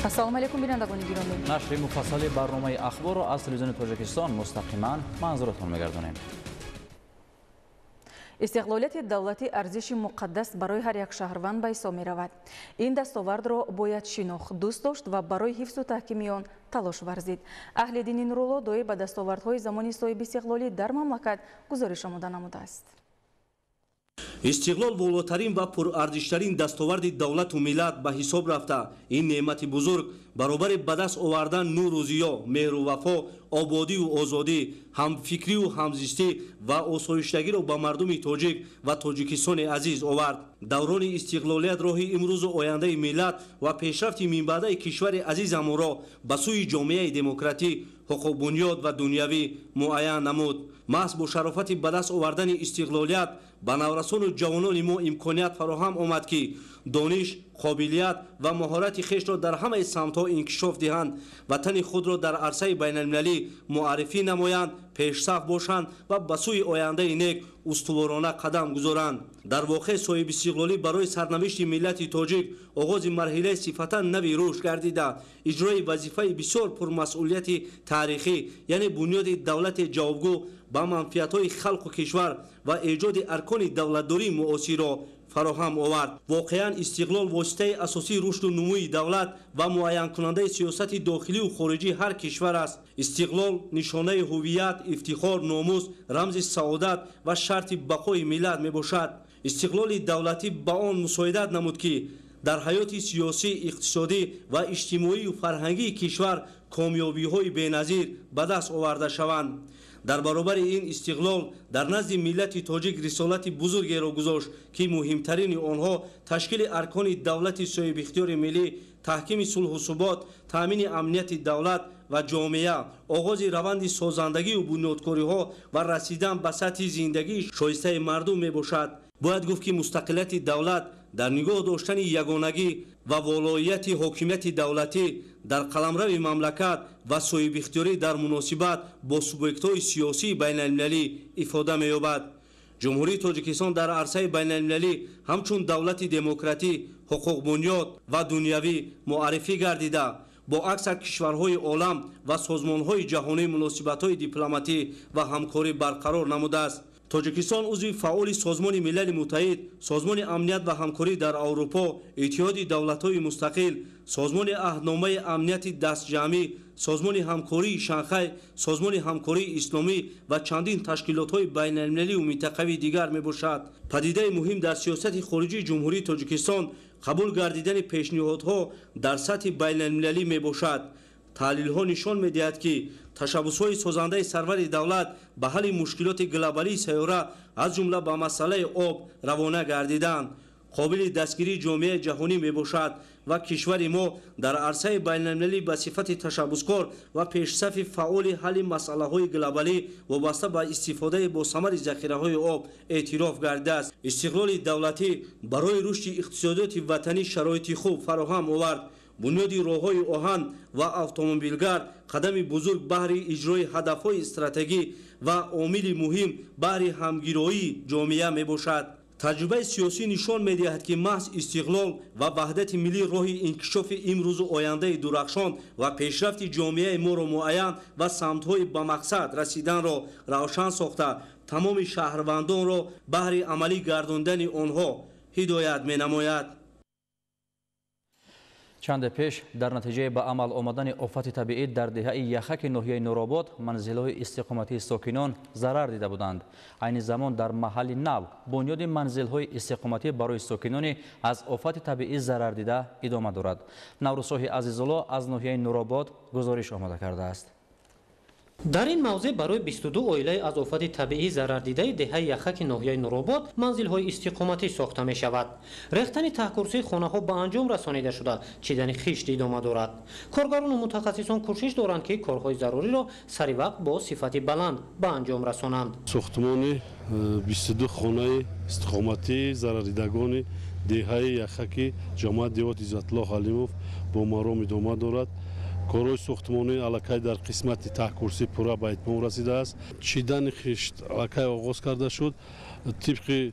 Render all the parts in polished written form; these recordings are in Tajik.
ассалому алайкум бинандагони гиромӣ. нашри муфассали барномаи ахборро аз телевизиони тоҷикистон мустақиман манзуратон мегардонем. истиқлолияти давлати арзиши муқаддас барои ҳар як шаҳрванд ба ҳисоб меравад. ин дастовардро бояд шинохт, дӯст дошт ва барои ҳифзу таҳкими он талош варзид. аҳли дини нурулло доир ба дастовардҳои замони соҳиби истиқлолӣ дар мамлакат гузориш омода намудааст. истиқлол волотарин ва пурарзиштарин дастоварди давлату миллат ба ҳисоб рафта, ин неъмати бузург баробари ба даст овардан нуру зиё, меҳру вафо, ободию озодӣ, ҳамфикрию ҳамзистӣ ва осоиштагиро ба мардуми тоҷик ва тоҷикистони азиз овард. даврони истиқлолият роҳи имрӯзу ояндаи миллат ва пешрафти минбаъдаи кишвари азизамонро ба сӯи ҷомеаи демократӣ, ҳуқуқбунёд ва дунявӣ муайян намуд. маҳз бо шарофати ба даст овардани истиқлолият ба наврасону ҷавонони мо имконият фароҳам омад ки дониш, қобилият ва маҳорати хешро дар ҳамаи самтҳо инкишоф диҳанд, ватани худро дар арсаи байналмилалӣ муаррифӣ намоянд, пешсаф бошанд ва ба сӯи ояндаи нек устуворона қадам гузоранд. дар воқеъ соҳиби истиқлолӣ барои сарнавишти миллати тоҷик оғози марҳилаи сифатан нави рушд гардида, иҷрои вазифаи бисёр пурмасъулияти таърихӣ, яъне бунёди давлати ҷавобгӯ ба манфиатҳои халқу кишвар ва эҷоди аркони давлатдории муосирро фароҳам овард. воқеан истиқлол воситаи асосии рушду нумӯи давлат ва муайянкунандаи сиёсати дохилию хориҷии ҳар кишвар аст. истиқлол нишонаи ҳувият, ифтихор, номус, рамзи саодат ва шарти бақои миллат мебошад. истиқлоли давлатӣ ба он мусоидат намуд ки дар ҳаёти сиёсӣ, иқтисодӣ ва иҷтимоию фарҳангии кишвар комёбиҳои беназир ба даст оварда шаванд. дар баробари ин истиқлол дар назди миллати тоҷик рисолати бузургеро гузошт ки муҳимтарини онҳо ташкили аркони давлати соҳибихтиёри миллӣ, таҳкими сулҳу субот, таъмини амнияти давлат ва ҷомеа, оғози раванди созандагию бунёдкориҳо ва расидан ба сатҳи зиндагии шоистаи мардум мебошад. бояд гуфт ки мустақилияти давлат дар нигоҳ доштани ягонагӣ ва волоияти ҳокимияти давлатӣ дар қаламрави мамлакат ва соҳибихтиёрӣ дар муносибат бо субъектҳои сиёсии байналмилалӣ ифода меёбад. ҷумҳурии тоҷикистон дар арсаи байналмилалӣ ҳамчун давлати демократӣ, ҳуқуқбунёд ва дунявӣ муаррифӣ гардида, бо аксар кишварҳои олам ва созмонҳои ҷаҳонӣ муносибатҳои дипломатӣ ва ҳамкорӣ барқарор намудааст. тоҷикистон узви фаъоли созмони милали муттаҳид, созмони амнiyat ва ҳамкорӣ дар аврупо, иттиҳоди давлатҳои мустақил, созмони аҳдномаи амнияти дастҷамъӣ, созмони ҳамкории шанхай, созмони ҳамкории исломӣ ва чандин ташкилотҳои байналмилалию минтақавии дигар мебошад. падидаи муҳим дар сиёсати хориҷии ҷумҳурии тоҷикистон қабул гардидани пешниҳодҳо дар сатҳи байналмилалӣ мебошад. таҳлилҳо нишон медиҳад ки ташаббусҳои созандаи сарвари давлат ба ҳалли мушкилоти глобалии сайёра аз ҷумла ба масъалаи об равона гардиданд. қобили дастгирии ҷомеаи ҷаҳонӣ мебошад ва кишвари мо дар арсаи байналмилалӣ ба сифати ташаббускор ва пешсафи фаъоли ҳалли масъалаҳои глобалӣ вобаста ба истифодаи босамари захираҳои об эътироф гардидааст. истиқлоли давлатӣ барои рушди иқтисодиёти ватанӣ шароити хуб фароҳам овард. бунёди роҳҳои оҳан ва автомобилгар қадами бузург баҳри иҷрои ҳадафҳои стратегӣ ва омили муҳим баҳри ҳамгироии ҷомеа мебошад. таҷрибаи сиёсӣ нишон медиҳад ки маҳз истиқлол ва ваҳдати миллӣ роҳи инкишофи имрӯзу ояндаи дурахшон ва пешрафти ҷомеаи моро муайян ва самтҳои ба мақсад расиданро равшан сохта, тамоми шаҳрвандонро баҳри амалӣ гардондани онҳо ҳидоят менамояд. чанде пеш дар натиҷаи ба амал омадани офати табиӣ дар деҳаи яхаки ноҳияи нуробод манзилҳои истиқоматии сокинон зарар дида буданд. айни замон дар маҳалли нав бунёди манзилҳои истиқоматӣ барои сокинони аз офати табиӣ зарар дида идома дорад. наврӯзсоҳи азизулло аз ноҳияи нуробод гузориш омода кардааст. дар ин мавзеъ барои 22 оилаи аз офати табиӣ зарардидаи деҳаи яхаки ноҳияи нуробод манзилҳои истиқоматӣ сохта мешавад. рехтани таҳкурсии хонаҳо ба анҷом расонида шуда, чидани хишт идома дорад. коргарону мутахассисон кӯшиш доранд ки корҳои заруриро сари вақт бо сифати баланд ба анҷом расонанд. сохтмони 22 хонаи истиқоматии зарардидагони деҳаи яхаки ҷамоати деҳоти Иззатулло Ҳалимов бо маром идома дорад. корҳои сохтмонӣ аллакай дар қисмати таҳкурсӣ пурра ба итмом расидааст. чидани хишт аллакай оғоз карда шуд. тибқи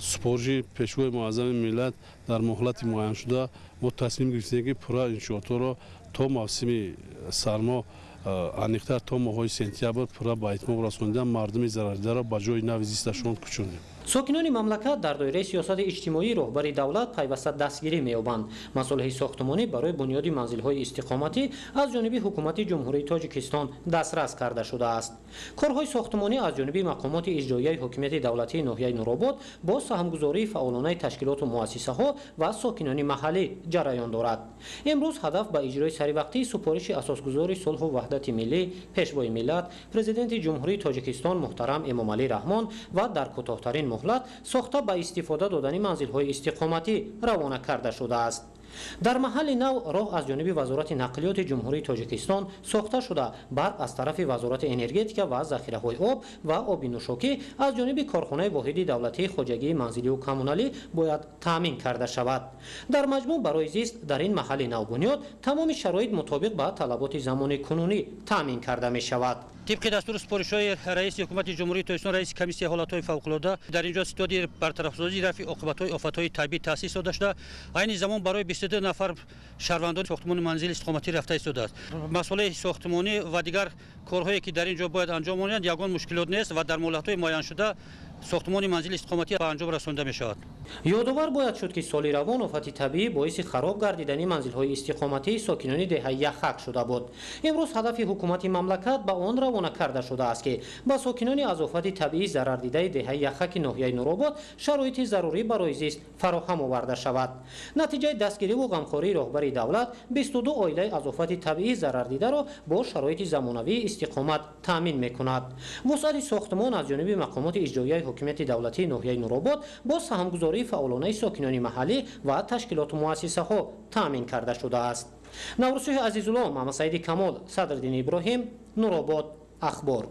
سپارش پیشوای معظم ملت در مهلت معین شده ما تصمیم گرفتیم که پورا انشاءات را تا موسم سرما انیختر تا ماهای سپتامبر پورا با اتمام رساندن مردم ضرردیده را به جای نو زیستشان کشانیم. ساکنان مملکت در دایره سیاست اجتماعی رهبری دولت پیوسته دستگیری می‌یابند. مسئله ساختمانی برای بنیاد منزل‌های استقامتی از جانب حکومت جمهوری تاجیکستان دسترس کرده شده است. کارهای ساختمانی از جانب مقامات اجرایی حکومت دولتی ناحیه نورآباد با سهامگذاری فعالان تشکیلات و مؤسسه‌ها و ساکنان محلی جریان دارد. امروز هدف به اجرای سریع‌وقتی سپارش اساسگذار صلح و وحدت ملی پیشوای ملت پرزیدنت جمهوری تاجیکستان محترم امامعلی رحمان و در کوتاه‌ترین مهلت ساخته به استفاده دادن منزل‌های استقامتی روانه کرده شده است. در محل نو راه از جانب وزارت نقلیات جمهوری تاجیکستان ساخته شده، برق از طرف وزارت انرژتیک و ذخیره‌های آب و آب نوشاکی از جانب کارخانه واحد دولتی خواجگی منزلی و کمونالی باید تامین کرده شود. در مجموع برای زیست در این محل نو بنیاد تمام شرایط مطابق با طلبات زمان کنونی تامین کرده می شود. طبق دستور سپارش‌های رئیس حکومت جمهوری تاجیکستان رئیس کمیسیون حالات‌های فوق‌العاده در اینجا استادی برطرف‌سازی رفع عاقبت‌های آفت‌های طبیعی تأسیس شده است. این زمان برای 22 نفر شهروندان ساختمان منزل استقامتی رفته شده است. مسئله ساختمانی و دیگر کارهایی که در اینجا باید انجام گیرند یگان مشکلات نیست و در مهلت‌های معین شده ساختمان منزل استقامتی به انجام رسانده می شود. یادآور باید شد که سال روان آفت طبیعی باعث خراب گردیدن منزل‌های استقامتی ساکنان دهه یخک شده بود. امروز هدف حکومت مملکت به آن روانه کرده شده است که با ساکنان از آفت طبیعی ضرر دیده دهه یخک ناحیه نورآباد شرایط ضروری برای زیست فراهم آورده شود. نتیجه دستگیری و غمخواری رهبری دولت 22 عائله از آفت طبیعی ضرر دیده را با شرایط زمانوی استقامت تامین می‌کند. وسعت ساختمان از جانب مقامات اجرایی حکومت دولتی ناحیه نورآباد با سهامگذاری فعالان ساکنان محلی و تشکیلات و مؤسسه‌ها تامین کرده شده است. نوروزشاه عزیزالله، محمد سعید کمال، صدرالدین ابراهیم، نورآباد اخبار.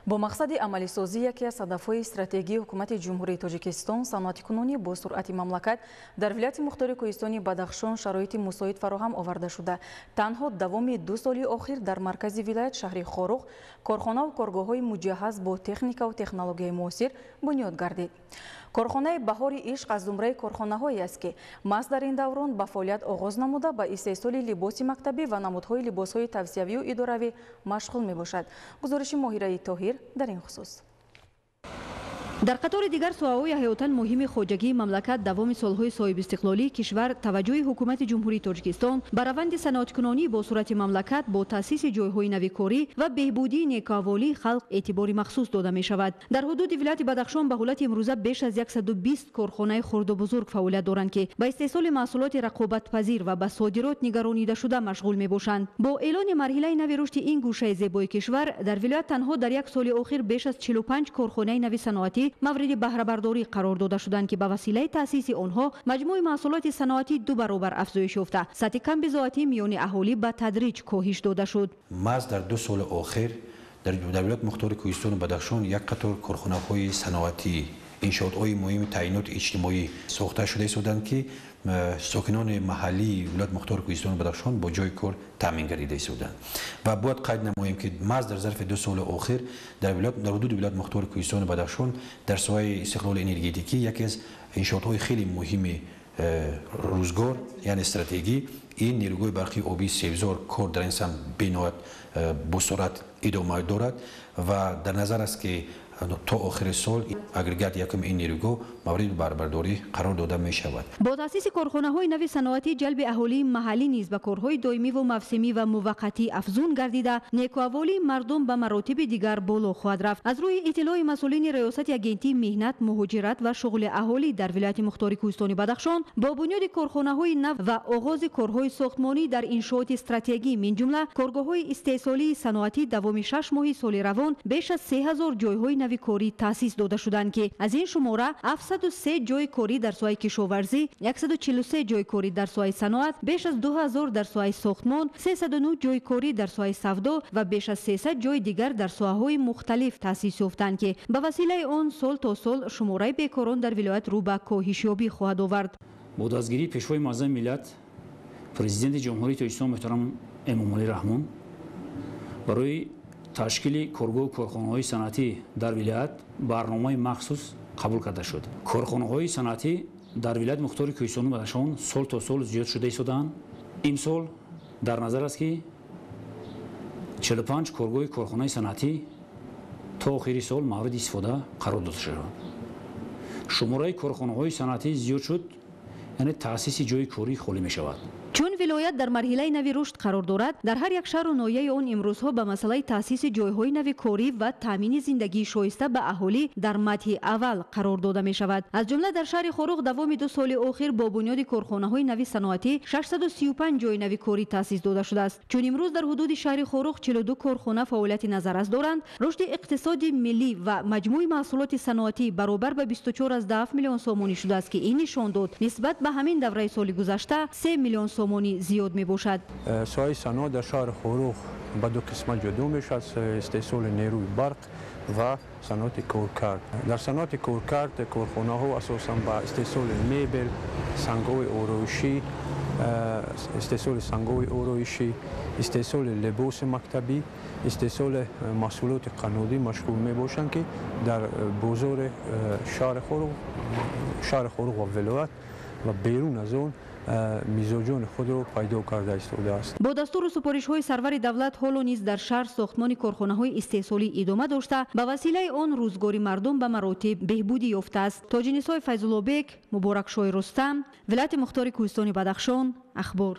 با مقصد عملی سازی یکی از هدف‌های استراتژی حکومت جمهوری تاجیکستان صنعت کنونی با سرعت مملکت در ولایت مختار کوهستانی بدخشان شرایط مساعد فراهم آورده شده. تنها دوام 2 سال اخیر در مرکز ولایت شهر خاروق کارخانه و کارگاه‌های مجهز با تکنیک و تکنولوژی معاصر بنیاد گردید. کارخانه بهار عشق از زمره کارخانه‌هایی است که محض در این دوران به فعالیت آغاز نموده به استحصال لباس مکتبی و نمودهای لباس‌های توصیوی و اداروی مشغول می‌باشد. گزارش ماهیره طاهر در این خصوص. در قطار دیگر سوهای حیاتاً مهم خواجگی مملکت دوام سالهای صاحب استقلالی کشور توجه حکومت جمهوری تاجیکستان به روند صنعت‌کنونی با صورت مملکت با تأسیس جایهای نویکاری و بهبودی نیکاوالی خلق اعتبار مخصوص داده می شود. در حدود ولایت بدخشان به حالت امروزه بیش از 120 کارخانه خرد و بزرگ فعالیت دارند که به استحصال محصولات رقابت‌پذیر و به صادرات نگرانیده شده مشغول می باشند. با اعلان مرحله نوی رشد این گوشه زیبای کشور در ولایت تنها در یک سال اخیر بیش از 45 کارخانه نوی صنعتی مورد بهره برداری قرار داده شدند که به وسیله تأسیس آنها مجموع محصولات صنعتی 2 برابر افزایش یافته. سطح کم بضاعتی میان اهالی به تدریج کاهش داده شد. محض در 2 سال اخیر در ولایت مختار کوهستان و بدخشان یک قطار کارخانه‌های صنعتی انشاءات‌های مهم تعیینات اجتماعی ساخته شده بودند که ساکنان محلی ولایت مختار کوهستان و بدخشان با جای کار تامین گردیده بودند و باید قید نماییم که محض در ظرف 2 سال اخیر در حدود ولایت مختار کوهستان و بدخشان در ساحه استقلال انرژتیکی یکی از انشاءات‌های خیلی مهم روزگار یعنی استراتژی این نیروی برقی آبی سبزار کار در این سمت بنهایت با سرعت ادامه دارد و در نظر است که تا آخر سال اگریگات یکم این نیروگاه مورد بهره‌برداری قرار داده می شود. با تأسیس کارخانه‌های نوی صنعتی جلب اهالی محلی نیز به کارهای دائمی و موسمی و موقتی افزون گردیده نیکوالی مردم به مراتب دیگر بالا خواهد رفت. از روی اطلاع مسئولین ریاست اگنتی مهنت مهاجرت و شغل اهالی در ولایت مختار کوهستان بدخشان با بنیاد کارخانه‌های نو و آغاز کارهای ساختمانی در انشاءات استراتژی من جمله کارگاه‌های استحصالی صنعتی دوام 6 ماه سال روان بیش از 3000 جایهای نوی کاری تأسیس داده شدند که از این شماره 703 جای کاری در ساحه کشاورزی، 143 جای کاری در ساحه صنعت، بیش از 2000 در ساحه ساختمان، 309 جای کاری در ساحه سودا و بیش از 300 جای دیگر در ساحه‌های مختلف تأسیس یافتند که به وسیله آن سال تا سال شماره بیکاران در ولایت رو به کاهش یابی خواهد آورد. با دستگیری پیشوای معظم ملت پرزیدنت جمهوری تاجیکستان محترم امامعلی رحمان برای ташкили коргоҳи корхонаҳои санъатӣ дар вилоят барномаи махсус қабул карда шуд. Корхонаҳои санъатӣ дар вилояти мухтори Кӯҳистону Бадахшон сол то сол зиёд шуда истоданд. имсол дар назар аст ки 45 коргоҳи корхонаи санъатӣ то охири сол мавриди истифода қарор дода шуданд. шумораи корхонаҳои санъатӣ зиёд шуд, яъне таъсиси ҷойи корӣ холӣ мешавад. чун вилоят дар марҳилаи нави рушд қарор дорад, дар ҳар як шаҳру ноҳияи он имрӯзҳо ба масъалаи таъсиси ҷойҳои нави корӣ ва таъмини зиндагии шоиста ба аҳолӣ дар матҳи аввал қарор дода мешавад. аз ҷумла дар шаҳри Хорух давоми 2 соли охир бо бунёди корхонаҳои нави саноатӣ 635 ҷойи нави корӣ таъсис дода шудааст. чун имрӯз дар ҳудуди шаҳри Хорух 42 корхона фаъолияти назаррас доранд, рушди иқтисоди миллӣ ва маҷмӯи маҳсулоти саноатӣ баробар ба 24,7 миллион сомонӣ шудааст ки ин нишон дод нисбат ба ҳамин давраи соли гузашта 3 миллион сомонӣ зиёд мебошад. соҳаи саноат дар шаҳри Хорух ба ду қисмат ҷудо мешавад: истеҳсоли нерӯи барқ ва саноати коркард. дар саноати коркард корхонаҳо асосан ба истеҳсоли мебел, сангҳои ороишӣ, истеҳсоли сангҳои ороишӣ, истеҳсоли либоси мактабӣ, истеҳсоли маҳсулоти қаннодӣ машғул мебошанд ки дар бозори шаҳри Хорух ва вилоят ва берун аз он мизоҷони худро пайдо карда истодааст. бо дастуру супоришҳои сарвари давлат ҳоло низ дар шаҳр сохтмони корхонаҳои истеҳсолӣ идома дошта, ба василаи он рӯзгори мардум ба маротиб беҳбудӣ ёфтааст. тоҷинисой Файзуллобек, Муборакшои Рустам, вилояти мухтори Кӯҳистони Бадахшон, ахбор.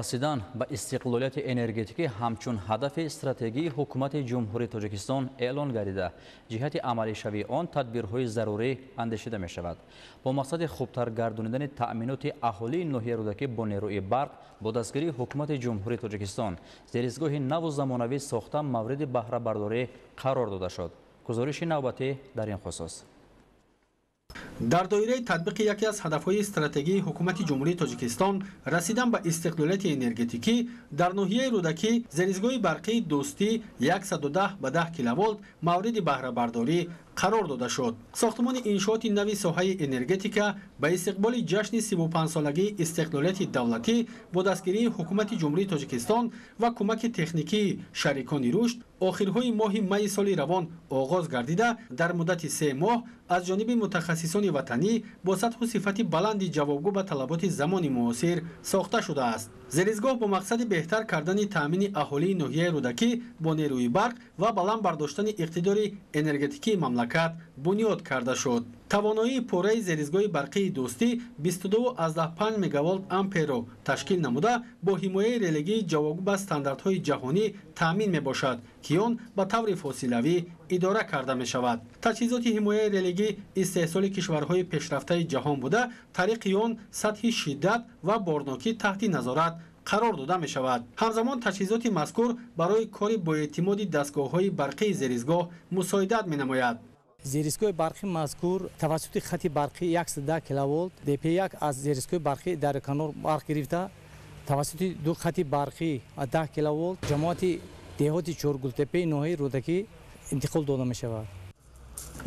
расидан ба истиқлолияти энергетикӣ ҳамчун ҳадафи стратегии ҳукумати ҷумҳурии Тоҷикистон эълон гардида, ҷиҳати амалишавии он тадбирҳои зарурӣ андешида мешавад. бо мақсади хубтар гардонидани таъминоти аҳолии ноҳияи рӯдакӣ бо нерӯи барқ бо дастгирии ҳукумати ҷумҳурии Тоҷикистон зеристгоҳи наву замонавӣ сохта мавриди баҳрабардорӣ қарор дода шуд. гузориши навбатӣ дар ин хусус. дар доираи татбиқи яке аз ҳадафҳои стратегии ҳукумати ҷумҳурии Тоҷикистон расидан ба истиқлолияти энергетикӣ дар ноҳияи рӯдакӣ зеристгоҳи барқии дӯстӣ 110 ба 10 киловолт мавриди баҳрабардорӣ қарор дода шуд. сохтмони иншооти нави соҳаи энергетика ба истиқболи ҷашни 35-солагии истиқлолияти давлатӣ бо дастгирии ҳукумати ҷумҳурии Тоҷикистон ва кӯмаки техникии шарикони рушд охирҳои моҳи майи соли равон оғоз гардида, дар муддати 3 моҳ аз ҷониби мутахассисони ватанӣ бо сатҳу сифати баланди ҷавобгӯ ба талаботи замони муосир сохта шудааст. зеристгоҳ бо мақсади беҳтар кардани таъмини аҳолии ноҳияи рӯдакӣ бо нерӯи барқ ва баланд бардоштани иқтидори энергетикии мамлакат бунёд карда шуд. тавоноии пораи зеристгоҳи барқии дӯстӣ 22,5 мегаволт амперро ташкил намуда бо ҳимояи религии ҷавобгӯ ба стандартҳои ҷаҳонӣ таъмин мебошад ки он ба таври фосилавӣ идора карда мешавад. таҷҳизоти ҳимояи религӣ истеҳсоли кишварҳои пешрафтаи ҷаҳон буда, тариқи он сатҳи шиддат ва борнокӣ таҳти назорат қарор дода мешавад. ҳамзамон таҷҳизоти мазкур барои кори боэътимоди дастгоҳҳои барқии зеристгоҳ мусоидат менамояд. зеристгоҳи барқи мазкур тавассути хати барқи 110 киловолт ДП1 аз зеристгоҳи барқи дар канор барқ гирифта тавассути ду хати барқи 10 киловолт ҷамоати деҳоти Чоргултепаи ноҳияи рӯдакӣ интиқол дода мешавад.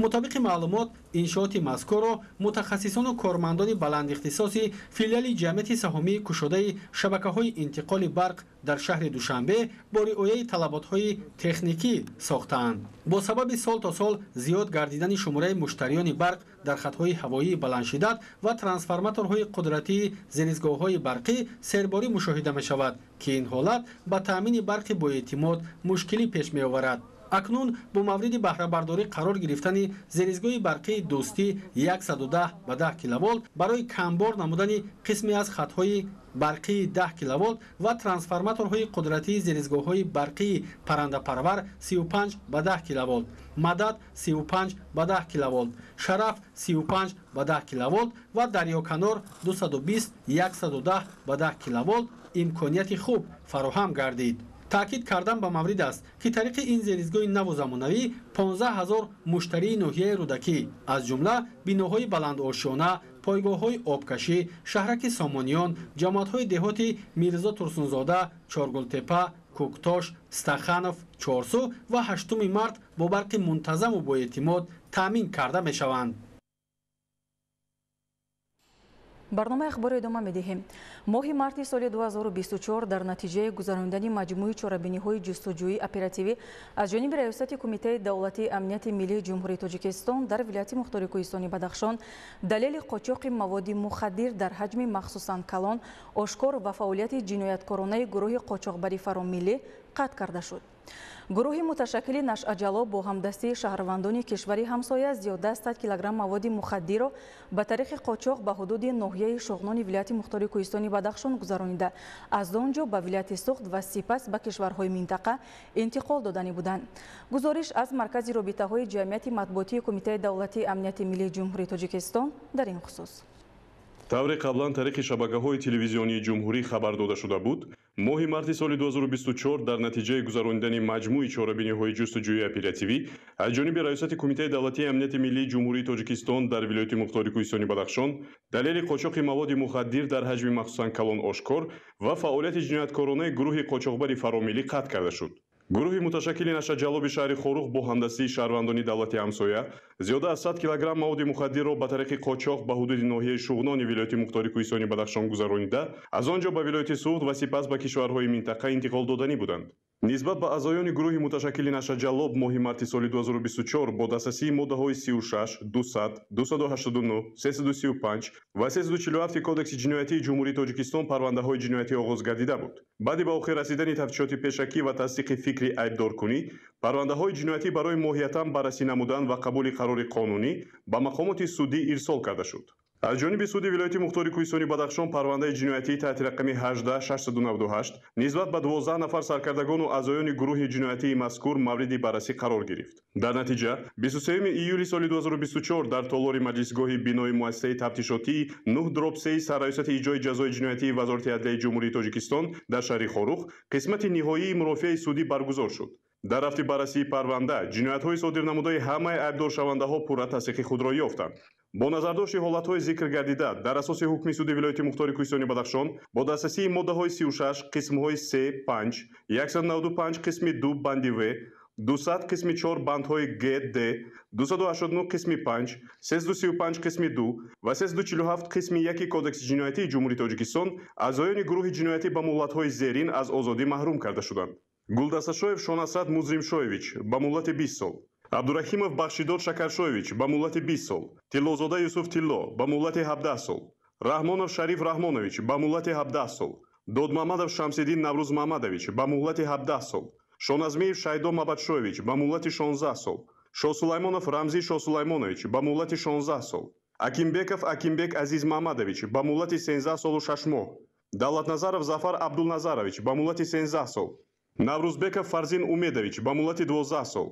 мутобиқи маълумот, иншооти мазкурро мутахассисону кормандони баландихтисоси филиали ҷамъияти саҳомии кушодаи шабакаҳои интиқоли барқ дар шаҳри Душанбе бо риояи талаботҳои техникӣ сохтаанд. бо сабаби сол то сол зиёд гардидани шумораи муштариёни барқ дар хатҳои ҳавоии баландшиддат ва трансформаторҳои қудратии зеристгоҳҳои барқӣ серборӣ мушоҳида мешавад ки ин ҳолат ба таъмини барқи боэътимод мушкилӣ пеш меоварад. акнун бо мавриди баҳрабардорӣ қарор гирифтани зеристгоҳи барқии дӯстӣ 110 ба 10 киловолт барои камбор намудани қисме аз хатҳои барқии 10 киловолт ва трансформаторҳои қудратии зеристгоҳҳои барқии паррандапарвар 35 ба 10 киловолт, мадад 35 ба 10 киловолт, шараф 35 ба 10 киловолт ва дарёканор 220-110 ба 10 киловолт имконияти хуб фароҳам гардид. таъкид кардан ба маврид аст ки тариқи ин зеристгоҳи наву замонавӣ 15 000 муштарии ноҳияи рӯдакӣ аз ҷумла биноҳои баландошона, пойгоҳҳои обкашӣ, шаҳраки Сомониён, ҷамоатҳои деҳоти Мирзо Турсунзода, Чоргултепа, Куктош, Стаханов, Чорсу ва 8 март бо барқи мунтазаму боэътимод таъмин карда мешаванд. برنامه اخبار ادامه می‌دهیم. ماه مارت سال 2024 در نتیجه گذراندن مجموعه چاره‌بینی‌های جستجویی اپراتیوی از جانب ریاست کمیته دولتی امنیت ملی جمهوری تاجیکستان در ولایت مختار کوهستانی بدخشان دلیل قاچاق مواد مخدر در حجم مخصوصاً کلان آشکار و فعالیت جنایتکارانه گروه قاچاقبری فراملی قطع کرده شد. گروه متشکل نشعجلو با همدستی شهروندان کشوری همسایه زیاده 100 کیلوگرم مواد مخدر را به طریق قاچاق به حدود ناحیه شغنان ولایت مختار کوهستانی بدخشان گذرانیده از آنجا به ولایت سوخت و سپس به کشورهای منطقه انتقال دادنی بودند. گزارش از مرکز رابطه‌های جمعیت مطبوعاتی کمیته دولتی امنیت ملی جمهوری تاجیکستان در این خصوص. тавре қаблан тариқи шабакаҳои телевизионии ҷумҳурӣ хабар дода шуда буд, моҳи марти соли 2024 дар натиҷаи гузарондани маҷмӯи чорабиниҳои ҷустуҷӯи оперативӣ аз ҷониби раёсати кумитаи давлатии амнияти миллии ҷумҳурии тоҷикистон дар вилояти мухтори кӯҳистони бадахшон далели қочоқи маводи мухаддир дар ҳаҷми махсусан калон ошкор ва фаъолияти ҷинояткоронаи гурӯҳи қочоқбари фаромилӣ қатъ карда шуд. гурӯҳи муташаккили нашаҷалоби шаҳри хорух бо ҳамдастии шаҳрвандони давлати ҳамсоя зиёда аз 100 килограмм маводи мухаддирро ба тариқи қочоқ ба ҳудуди ноҳияи шуғнони вилояти мухтори кӯҳистони бадахшон гузаронида аз он ҷо ба вилояти суғд ва сипас ба кишварҳои минтақа интиқол доданӣ буданд. нисбат ба аъзоёни гурӯҳи муташаккили нашаҷалоб моҳи марти соли 2024 бо дастрасии моддаҳои 36, 200, 289, 335 ва 347 кодекси ҷиноятии ҷумҳурии тоҷикистон парвандаҳои ҷиноятӣ оғоз гардида буд. баъди ба охир расидани тафтишоти пешакӣ ва тасдиқи фикри айбдоркунӣ, парвандаҳои ҷиноятӣ барои моҳиятан баррасӣ намудан ва қабули қарори қонунӣ ба мақомоти судӣ ирсол карда шуд. аз ҷониби суди вилояти мухтори кӯҳистони бадахшон парвандаи ҷиноятӣ таҳти рақами 18698 нисбат ба 12 нафар саркардагону аъзоёни гурӯҳи ҷиноятии мазкур мавриди баррасӣ қарор гирифт. дар натиҷа 23 июли соли 2024 дар толори маҷлисгоҳи бинои муассисаи тафтишотии 9/3 сарраёсати иҷрои ҷазои ҷиноятии вазорати адлияи ҷумҳурии тоҷикистон дар шаҳри хорух қисмати ниҳоии мурофиаи судӣ баргузор шуд. дар рафти баррасии парванда ҷиноятҳои содирнамудаи ҳамаи айбдоршавандаҳо пурра тасдиқи худро ёфтанд. бо назардошти ҳолатҳои зикр гардида дар асоси ҳукми суди вилояти мухтори кӯҳистони бадахшон бо дастасии моддаҳои 36 қисмҳои 3, 5, 195 қисми 2 банди В, 200 қисми 4 бандҳои Г, Д, 289 қисми 5, 335 қисми 2 ва 347 қисми 1 кодекси ҷиноятии ҷумҳурии тоҷикистон аъзоёни гурӯҳи ҷиноятӣ ба муҳлатҳои зерин аз озодӣ маҳрум карда шуданд. гулдасташоев шонасрат музримшоевич ба муҳлати 20 сол, абдурахимов бахшидор шакаршоевич ба муҳлати 20 сол, тиллозода юсуф тилло ба муҳлати 17 сол, раҳмонов шариф раҳмонович ба муҳлати 17 сол, додмамадов шамсиддин наврӯз маҳмадович ба муҳлати 17 сол, шоназмиев шайдо мабадшоевич ба муҳлати 16 сол, шосулаймонов рамзӣ шосулаймонович ба муҳлати 16 сол, акимбеков акимбек азиз маҳмадович ба муҳлати 13 солу 6 моҳ, давлатназаров зафар абдулназарович ба муҳлати 13 сол, наврӯзбеков фарзин умедович ба муҳлати 12 сол,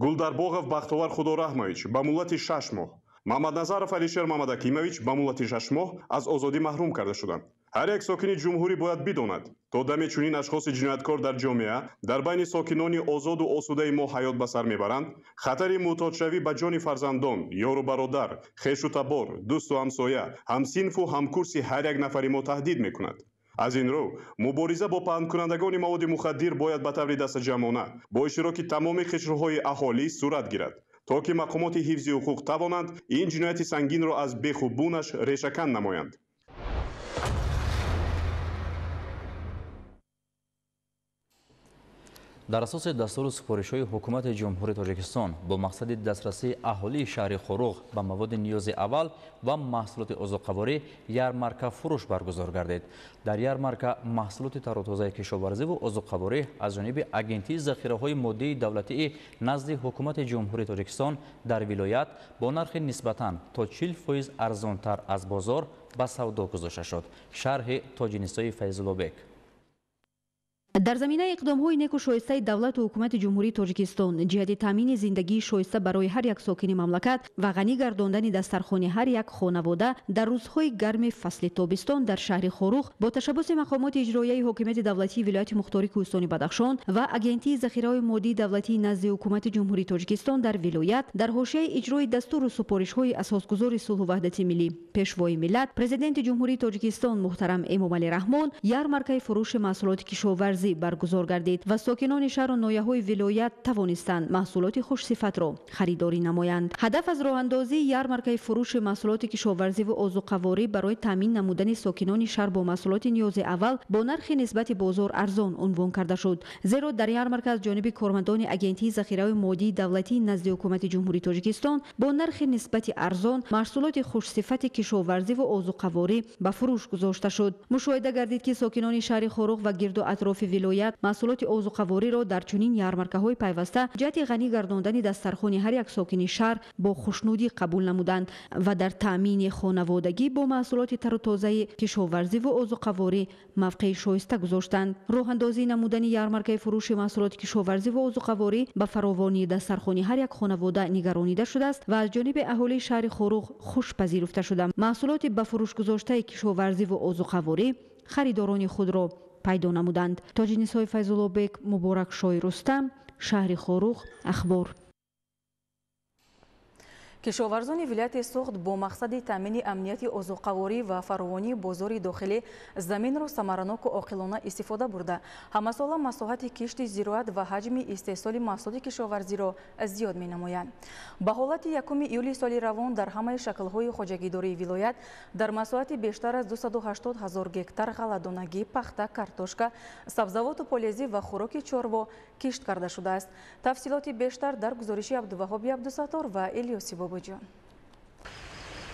гулдарбоғов бахтовар худораҳмович ба муҳлати 6 моҳ, маҳмадназаров алишер мамадакимович ба муҳлати 6 моҳ аз озодӣ маҳрум карда шуданд. ҳар як сокини ҷумҳурӣ бояд бидонад, то даме чунин ашхоси ҷинояткор дар ҷомеа дар байни сокинони озоду осудаи мо ҳаёт ба сар мебаранд, хатари муҳтоҷшавӣ ба ҷони фарзандон, ёру бародар, хешу табор, дӯсту ҳамсоя, ҳамсинфу ҳамкурси ҳар як нафари мо таҳдид мекунад. аз ин рӯ мубориза бо паҳнкунандагони маводи мухаддир бояд ба таври дастаҷамона бо иштироки тамоми қишрҳои аҳолӣ сурат гирад, то ки мақомоти ҳифзи ҳуқуқ тавонанд ин ҷинояти сангинро аз бехубунаш решакан намоянд. дар асоси дастуру супоришҳои ҳукумати ҷумҳурии тоҷикистон бо мақсади дастрасии аҳолии шаҳри хорух ба маводи ниёзи аввал ва маҳсулоти озуқаворӣ ярмарка фурӯш баргузор гардид. дар ярмарка маҳсулоти таротозаи кишоварзӣ ва озуқаворӣ аз ҷониби агентии захираҳои моддии давлатии назди ҳукумати ҷумҳурии тоҷикистон дар вилоят бо нархи нисбатан то 40% арзонтар аз бозор ба савдо гузошта шуд. шарҳи тоҷинисои файзуллобек. дар заминаи иқдомҳои неку шоистаи давлату ҳукумати ҷумҳурии тоҷикистон ҷиҳати таъмини зиндагии шоиста барои ҳар як сокини мамлакат ва ғанӣ гардондани дастархони ҳар як хонавода дар рӯзҳои гарми фасли тобистон дар шаҳри хорух бо ташаббуси мақомоти иҷроияи ҳокимияти давлатии вилояти мухтори кӯҳистони бадахшон ва агентии захираҳои моддии давлатии назди ҳукумати ҷумҳурии тоҷикистон дар вилоят дар ҳошияи иҷрои дастуру супоришҳои асосгузори сулҳу ваҳдати миллӣ пешвои миллат президенти ҷумҳурии тоҷикистон муҳтарам эмомалӣ раҳмон ярмаркаи фурӯши маҳсулоти кишоварзӣ کشاورزی برگزار گردید و ساکنان شهر و ناحیه‌های ولایت توانستند محصولات خوش‌صفت را خریداری نمایند. هدف از راه اندازی یارمارکه فروش محصولات کشاورزی و آذوقه‌واری برای تامین نمودن ساکنان شهر با محصولات نیاز اول با نرخ نسبت بازار ارزان عنوان کرده شد. زیرا در یارمارک از جانب کارمندان اگنتی ذخیره مادی دولتی نزد حکومت جمهوری تاجیکستان با نرخ نسبت ارزان محصولات خوش‌صفت کشاورزی و آذوقه‌واری به فروش گذاشته شد. مشاهده گردید که ساکنان شهر خروق و گرد و اطراف ولایت محصولات آذوقه‌واری را در چنین یارمارکه‌های پیوسته جهت غنی گرداندن دسترخوان هر یک ساکن شهر با خوشنودی قبول نمودند و در تامین خانوادگی با محصولات تر و تازه کشاورزی و آذوقه‌واری موقع شایسته گذاشتند. راه اندازی نمودن یارمارکه فروش محصولات کشاورزی و آذوقه‌واری به فراوانی دسترخوان هر یک خانواده نگرانیده شده است و از جانب اهالی شهر خروق خوش پذیرفته شده. محصولات به فروش گذاشته کشاورزی و آذوقه‌واری خریداران خود را پیدا نمودند. تاج نسای فیض‌الله بیگ، مبارک شاه رستم، شهر خروق، اخبار. کشاورزان ولایت سوخت با مقصد تامین امنیت آذوقه‌واری و فراوانی بازار داخلی زمین را ثمرناک و عاقلانه استفاده برده همساله مساحت کشت زراعت و حجم استحصال محصولات کشاورزی را زیاد می‌نمایند. به حالت 1 ایولی سال روان در همه شکل‌های خواجگیداری ولایت در مساحت بیشتر از 280,000 گکتار غله‌دانگی، پخته، کارتوشکا، سبزیجات و پالیزی و خوراک چاروا کشت کرده شده است. تفصیلات بیشتر در گزارش عبدالوهاب عبدالستار و الیاس بابجان.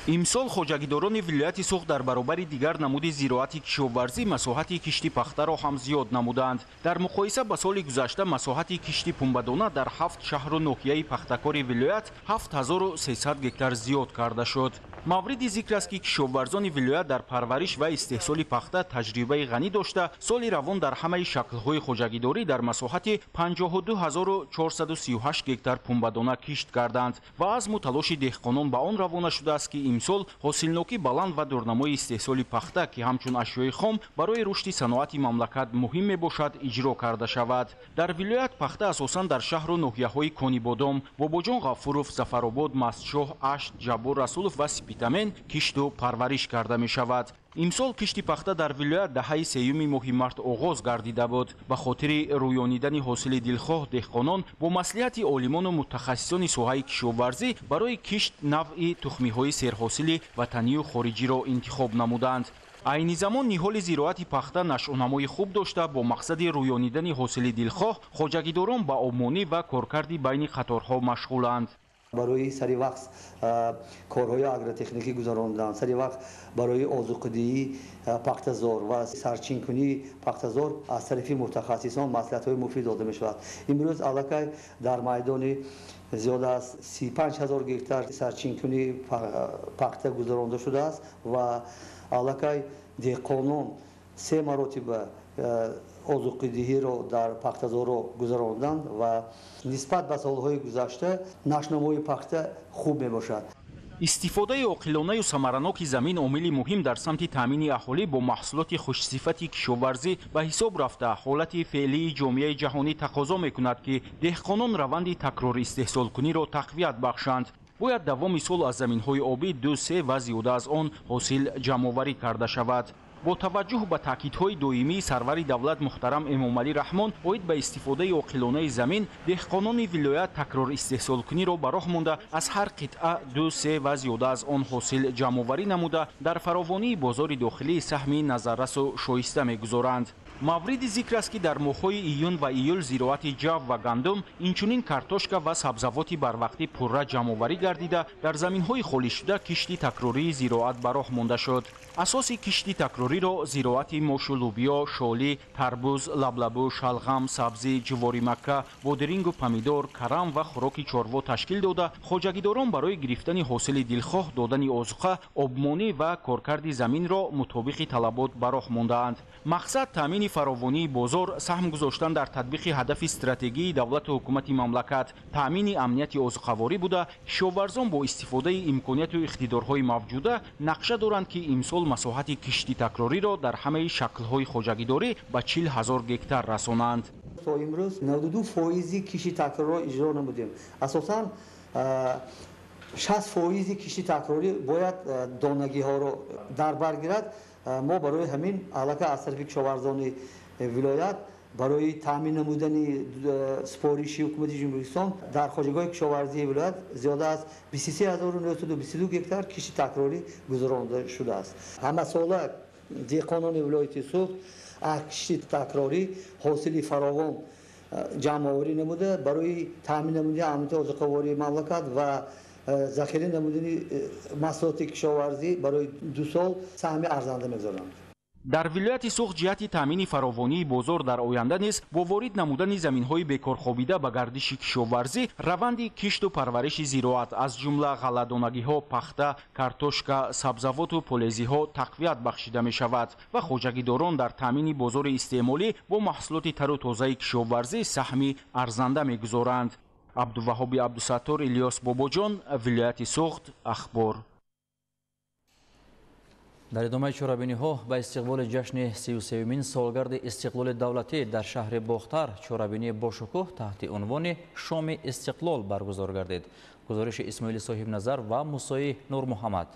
امسال хоҷагидорони вилояти Суғд дар баробари дигар намуди зироати кишоварзӣ масоҳати кишти пахтаро ҳам зиёд намуданд. Дар муқоиса ба соли гузашта масоҳати кишти пунбадона дар 7 шаҳру ноҳияи пахтакори вилоят 7300 гектар зиёд карда шуд. мавриди зикр аст ки кишоварзони вилоят дар парвариш ва истеҳсоли пахта таҷрибаи ғанӣ дошта соли равон дар ҳамаи шаклҳои хоҷагидорӣ дар масоҳати 52438 гектар пунбадона кишт карданд ва азму талоши деҳқонон ба он равона шудааст ки имсол ҳосилнокӣ баланд ва дурнамои истеҳсоли пахта ки ҳамчун ашёи хом барои рушди саноати мамлакат муҳим мебошад иҷро карда шавад. дар вилоят пахта асосан дар шаҳру ноҳияҳои Конибодом, Бобоҷон Ғафуров, Зафаробод, Мастшоҳ, Ашт, Ҷаббор Расулов ва Сипитамен кишту парвариш карда мешавад. имсол кишти пахта дар вилоят даҳаи 3 моҳи март оғоз гардида буд. ба хотири рӯёнидани ҳосили дилхоҳ деҳқонон бо маслиҳати олимону мутахассисони соҳаи кишоварзӣ барои кишт навъи тухмиҳои серҳосили ватанию хориҷиро интихоб намуданд. айни замон ниҳоли зироати пахта нашъунамои хуб дошта бо мақсади рӯёнидани ҳосили дилхоҳ хоҷагидорон ба обмонӣ ва коркарди байни қаторҳо машғуланд. барои сари вақт корҳои агротехникӣ гузаронданд, сари вақт барои озуқидии пахтазор ва сарчинкунии пахтазор аз тарафи мутахассисон маслиҳатҳои муфид дода мешавад. имрӯз аллакай дар майдони зиёда аз 35000 гектар сарчинкунии пахта гузаронда шудааст ва аллакай деҳқонон 3 маротиба озуқидиҳиро дар пахтазорро гузаронданд ва нисбат ба солҳои гузашта нашнамои пахта хуб мебошад. истифодаи оқилонаю самараноки замин омили муҳим дар самти таъмини аҳолӣ бо маҳсулоти хушсифати кишоварзӣ ба ҳисоб рафта ҳолати феълии ҷомеаи ҷаҳонӣ тақозо мекунад ки деҳқонон раванди такрорistеҳсолкуниро тақвият бахшанд. бояд давоми сол аз заминҳои обӣ 2-3 ва зиёда аз он ҳосил ҷамъоварӣ карда шавад. бо таваҷҷӯҳ ба таъкидҳои доимии сарвари давлат муҳтарам Эмомалӣ Раҳмон оид ба истифодаи оқилонаи замин, деҳқонони вилоят такрорistеҳсолкуниро ба роҳ монда аз ҳар қитъа 2-3 ва зиёда аз он ҳосил ҷамъоварӣ намуда дар фаровонии бозори дохилии саҳми назаррасу шоиста мегузоранд. мавриди зикр аст ки дар моҳҳои июн ва июл зироати ҷав ва гандум инчунин картошка ва сабзавоти барвақтӣ пурра ҷамъоварӣ гардида дар заминҳои холишуда кишти такрории зироат ба роҳ монда шуд. асоси кишти такрориро зироати мошу лӯбиё, шолӣ, тарбуз, лаблабу, шалғам, сабзӣ, ҷуворимакка, бодирингу помидор, карам ва хӯроки чорво ташкил дода хоҷагидорон барои гирифтани ҳосили дилхоҳ, додани озуқа, обмонӣ ва коркарди заминро мутобиқи талабот ба роҳ мондаанд. мақсад таъмини фаровонии бозор, саҳм гузоштан дар татбиқи ҳадафи стратегии давлату ҳукумати мамлакат, таъмини амнияти озуқаворӣ буда, кишоварзон бо истифодаи имконияту иқтидорҳои мавҷуда нақша доранд ки имсол масоҳати кишти такрориро дар ҳамаи шаклҳои хоҷагидорӣ ба 40,000 гектар расонанд. то имрӯз 92% кишти такрорро иҷро намудем. асосан 60% кишти такрорӣ бояд донагиҳоро дар бар гирад. мо барои ҳамин аллакай аз тарафи кишоварзони вилоят برای تامین نمودن سپارشی حکومت جمهوری اسلامی در خواجگاه کشاورزی ولایت زیاده از 23922 هکتار کشت تکراری گذرانده شده است. همه ساله دهقانان ولایت سوخت کشت تکراری حاصل فراوان جمع آوری نموده برای تامین نمودن امنیت غذایی مملکت و ذخیره نمودن محصولات کشاورزی برای 2 سال سهم ارزنده می‌گذارند. در ولایت سوخت جهت تامین فراوانی بازار در آینده نیز با وارد نمودن زمین‌های بکارخوابیده به گردش کشاورزی روند کشت و پرورش زراعت از جمله غله‌دانگی‌ها، پخته، کارتوشکا، سبزیجات و پالایزی‌ها تقویت بخشیده می‌شود و خواجگیداران در تامین بازار استعمالی با محصولات تر و تازه کشاورزی سهمی ارزنده می‌گذارند. عبدالوهاب عبدالستار، الیاس باباجان، ولایت سوخت، اخبار. در ادامه چورابینی‌ها به استقبال جشن 33مین سالگرد استقلال دولتی در شهر باختر چورابینی باشکوه تحت عنوان شام استقلال برگزار گردید. گزارش اسماعیل صاحب نظر و موسی نور محمد.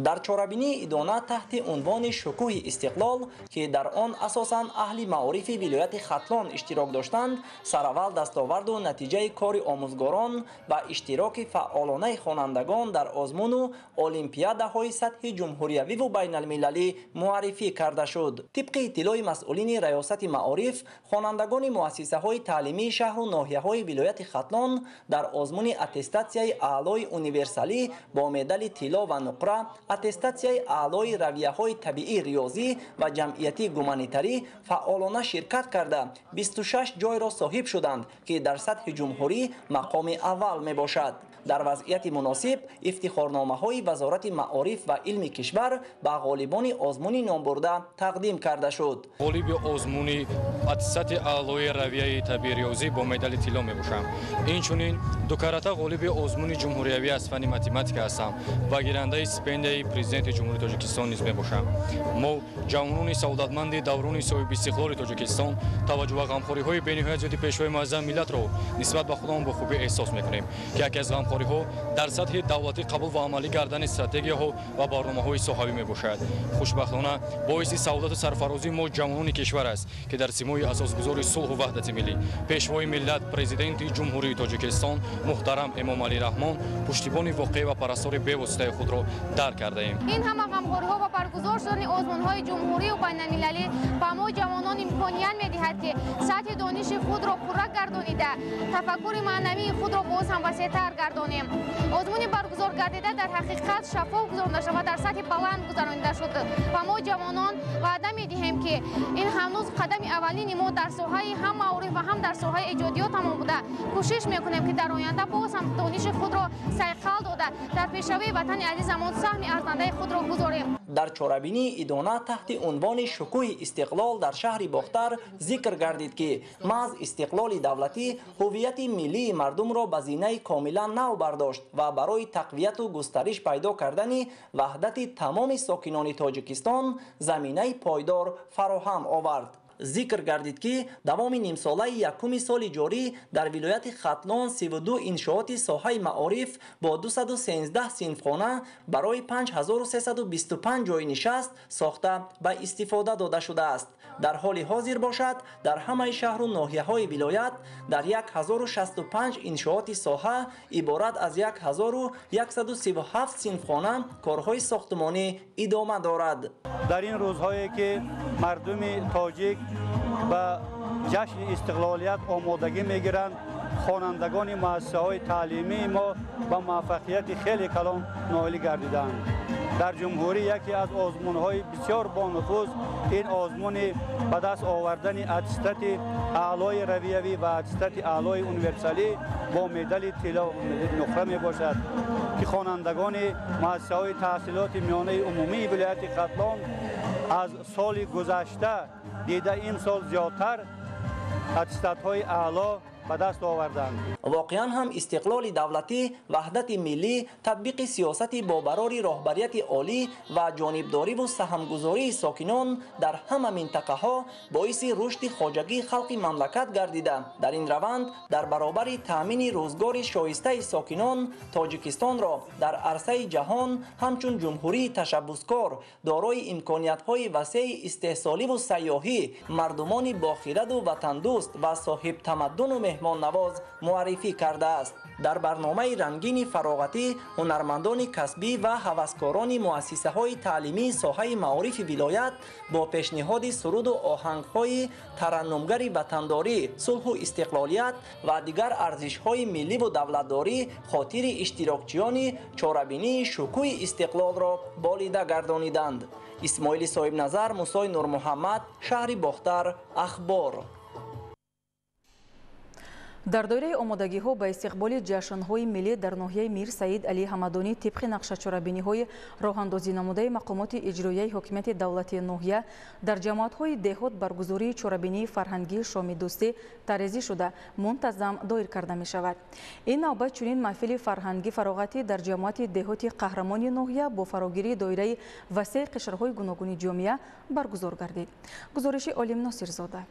در چورابینی ایدانه تحت عنوان شکوه استقلال که در آن اساساً اهل معارف ولایت ختلان اشتراک داشتند، سرآول دستاورد و نتیجه کار آموزگاران و اشتراک فعالانه خوانندگان در آزمون و المپیادهای سطح جمهوریوی و بین المللی معرفی کرده شد. طبق اطلاع مسئولین ریاست معارف، خوانندگان مؤسسه های تعلیمی شهر و ناحیه های ولایت ختلان در آزمون اتستاسیای اعلای اونیورسالی با مدال طلا و نقره، اتستاسیای اعلای رویه های طبیعی ریاضی و جمعیتی گومانیتری فعالانه شرکت کرده 26 جای را صاحب شدند که در سطح جمهوری مقام اول می باشد. در وضعیت مناسب افتخارنامه های وزارت معارف و علم کشور به غالبان آزمون نامبرده تقدیم کرده شد. غالب آزمون اتستات اعلای رویه طبیعی ریاضی با مدال طلا می باشم. اینچنین دو کرته غالب آزمون جمهوریوی از فن متماتیک هستم و گیرنده استیپندیای پرزیدنت جمهوری تاجیکستان نیز می باشم. ما جوانان سعادتمند دوران صاحب استقلال تاجیکستان توجه و غمخوری های بی‌نهایت زیاد پیشوای معظم ملت را نسبت به خودمان با خوبی احساس می کنیم که یکی از غمخوری ها در سطح دولتی قبول و عملی کردن استراتژی ها و برنامه های صحابی می باشد. خوشبختانه باعث سعادت و سرفرازی ما جوانان کشور است که در سیمای اساسگذار صلح و وحدت ملی پیشوای ملت پرزیدنت جمهوری تاجیکستان محترم امام علی رحمان پشتیبان واقعی و پرستار بی‌واسطه خود را درک کرده ایم. این همه غمخوری ها و برگزار شدن آزمون های جمهوری و بین المللی به ما جوانان امکانیت می دهد که سطح دانش خود را پره گردانیده تفکر معنوی خود را باز هم وسیع‌تر گردانیم. آزمون برگزار گردیده در حقیقت شفاف گذرانده شده و در سطح بلند گذرانده شده و ما جوانان وعده می دهیم که این هنوز قدم اولین ما در ساحه هم معارف و هم در ساحه ایجادیات تمام بوده. کوشش میکنیم که در آینده باز هم دانش خود را صیقل داده در پیشروی وطن عزیزمان سهم ارزنده خود را گذاریم. در چورابینی ایدانه تحت عنوان شکوه استقلال در شهر باختر ذکر گردید که محض استقلال دولتی هویت ملی مردم را به زینه کاملا نو برداشت و برای تقویت و گسترش پیدا کردن وحدت تمام ساکنان تاجیکستان زمینه پایدار فراهم آورد. ذکر گردید که دوام نیم ساله یکم سال جاری در ولایت ختلان 32 انشاءات ساحه معارف با 213 صنفخانه برای 5325 جای نشست ساخته به استفاده داده شده است. در حال حاضر باشد در همه شهر و ناحیه های ولایت در 1065 انشاءات ساحه عبارت از 1137 صنفخانه کارهای ساختمانی ادامه دارد. در این روزهایی که مردم تاجیک به جشن استقلالیت آمادگی میگیرند، خوانندگان مؤسسه‌های تعلیمی ما با موفقیت خیلی کلان نائل گردیدند. در جمهوری یکی از آزمون‌های بسیار بانفوذ این آزمون به دست آوردن اتستات اعلای رویوی و اتستات اعلای اونیورسالی با مدال طلا و نقره می باشد که خوانندگان مؤسسه‌های تحصیلات میانه عمومی ولایت ختلان از سال گذشته دیده این سال زیادتر اتستات‌های اعلا به دست آوردند. واقعا هم استقلال دولتی، وحدت ملی، تطبیق سیاست با برای رهبریت عالی و جانبداری و سهمگذاری ساکنان در همه منطقه ها باعث رشد خواجگی خلق مملکت گردیده. در این روند در برابر تامین روزگار شایسته ساکنان، تاجیکستان را در عرصه جهان همچون جمهوری تشبثکار دارای امکانیت‌های وسیع استحصالی و سیاحی، مردمان با خرد و وطن دوست و صاحب تمدن و مهمان نواز معرفی کرده است. در برنامه رنگین فراغتی، هنرمندان کسبی و هوسکاران مؤسسه های تعلیمی ساحه معارف ولایت با پیشنهاد سرود و آهنگ های ترنمگر وطنداری، صلح و استقلالیت و دیگر ارزش های ملی و دولتداری خاطر اشتراکچیان چاره‌بینی شکوه استقلال را بالیده گردانیدند. اسماعیل صاحب نظر، موسی نور محمد، شهر باختر، اخبار. дар доираи омодагиҳо ба истиқболи ҷашнҳои миллӣ дар ноҳияи Мир Саид Алӣ Ҳамадонӣ тибқи нақшачорабиниҳои роҳандозӣ намудаи мақомоти иҷроияи ҳокимияти давлатии ноҳия дар ҷамоатҳои деҳот баргузории чорабинии фарҳангии шоми дӯстӣ тарезӣ шуда мунтазам доир карда мешавад. ин навбат чунин маҳфили фарҳангӣ фароғатӣ дар ҷамоати деҳоти қаҳрамони ноҳия бо фарогирии доираи васеъи қишрҳои гуногуни ҷомеа баргузор гардид. гузориши Олим Носирзода.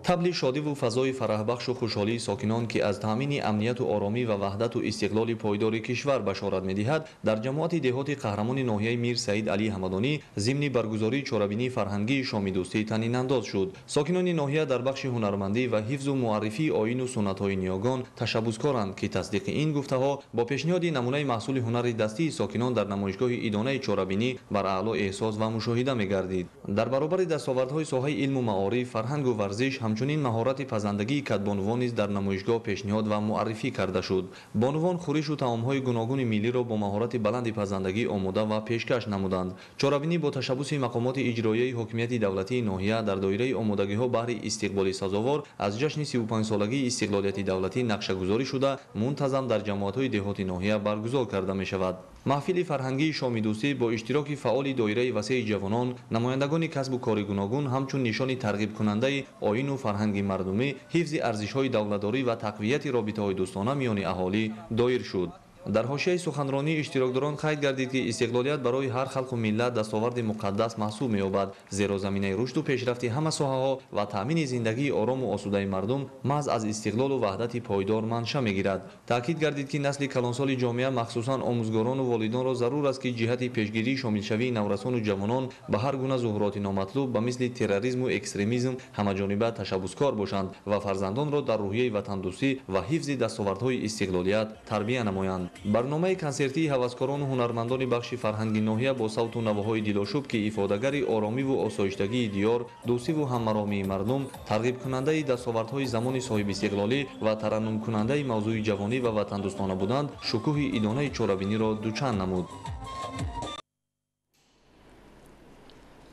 табли шодиву фазои фараҳбахшу хушҳолии сокинон ки аз таъмини амнияту оромӣ ва ваҳдату истиқлоли пойдори кишвар башорат медиҳад, дар ҷамоати деҳоти қаҳрамони ноҳияи Мир Саид Алӣ Ҳамадонӣ зимни баргузории чорабинии фарҳангии шоми дӯстӣ танинандоз шуд. сокинони ноҳия дар бахши ҳунармандӣ ва ҳифзу муаррифии оину суннатҳои ниёгон ташаббускоранд ки тасдиқи ин гуфтаҳо бо пешниҳоди намунаи маҳсули ҳунари дастии сокинон дар намоишгоҳи идонаи чорабинӣ бар аъло эҳсос ва мушоҳида мегардид. дар баробари дастовардҳои соҳаи илму маориф, фарҳангу варзиш, ҳамчунин маҳорати пазандагии кадбонувон низ дар намоишгоҳ пешниҳод ва муаррифӣ карда шуд. бонувон хӯришу таомҳои гуногуни миллиро бо маҳорати баланди пазандагӣ омода ва пешкаш намуданд. чорабинӣ бо ташаббуси мақомоти иҷроияи ҳокимияти давлатии ноҳия дар доираи омодагиҳо баҳри истиқболи сазовор аз ҷашни 35-солагии истиқлолияти давлатӣ нақшагузорӣ шуда мунтазам дар ҷамоатҳои деҳоти ноҳия баргузор карда мешавад. маҳфили фарҳангии шоми дӯстӣ бо иштироки фаъоли доираи васеи ҷавонон, намояндагони касбу кори гуногун ҳамчун нишони тарғибкунандаи оину фарҳанги мардумӣ, ҳифзи арзишҳои давлатдорӣ ва тақвияти робитаҳои дӯстона миёни аҳолӣ доир шуд. дар ҳошияи суханронӣ иштирокдорон қайд гардид ки истиқлолият барои ҳар халқу миллат дастоварди муқаддас маҳсуб меёбад, зеро заминаи рушду пешрафти ҳама соҳаҳо ва таъмини зиндагии орому осудаи мардум маҳз аз истиқлолу ваҳдати пойдор манша мегирад. таъкид гардид ки насли калонсоли ҷомеа махсусан омӯзгорону волидонро зарур аст ки ҷиҳати пешгирии шомилшавии наврасону ҷавонон ба ҳар гуна зуҳуроти номатлуб ба мисли терроризму экстремизм ҳамаҷониба ташаббускор бошанд ва фарзандонро дар рӯҳияи ватандӯстӣ ва ҳифзи дастовардҳои истиқлолият тарбия намоянд. барномаи консертии ҳаваскорону ҳунармандони бахши фарҳанги ноҳия бо савту навоҳои дилошуб ки ифодагари оромиву осоиштагии диёр, дӯстиву ҳаммаромии мардум, тарғибкунандаи дастовардҳои замони соҳибистиқлолӣ ва тараннумкунандаи мавзӯи ҷавонӣ ва ватандӯстона буданд, шукӯҳи идонаи чорабиниро дучанд намуд.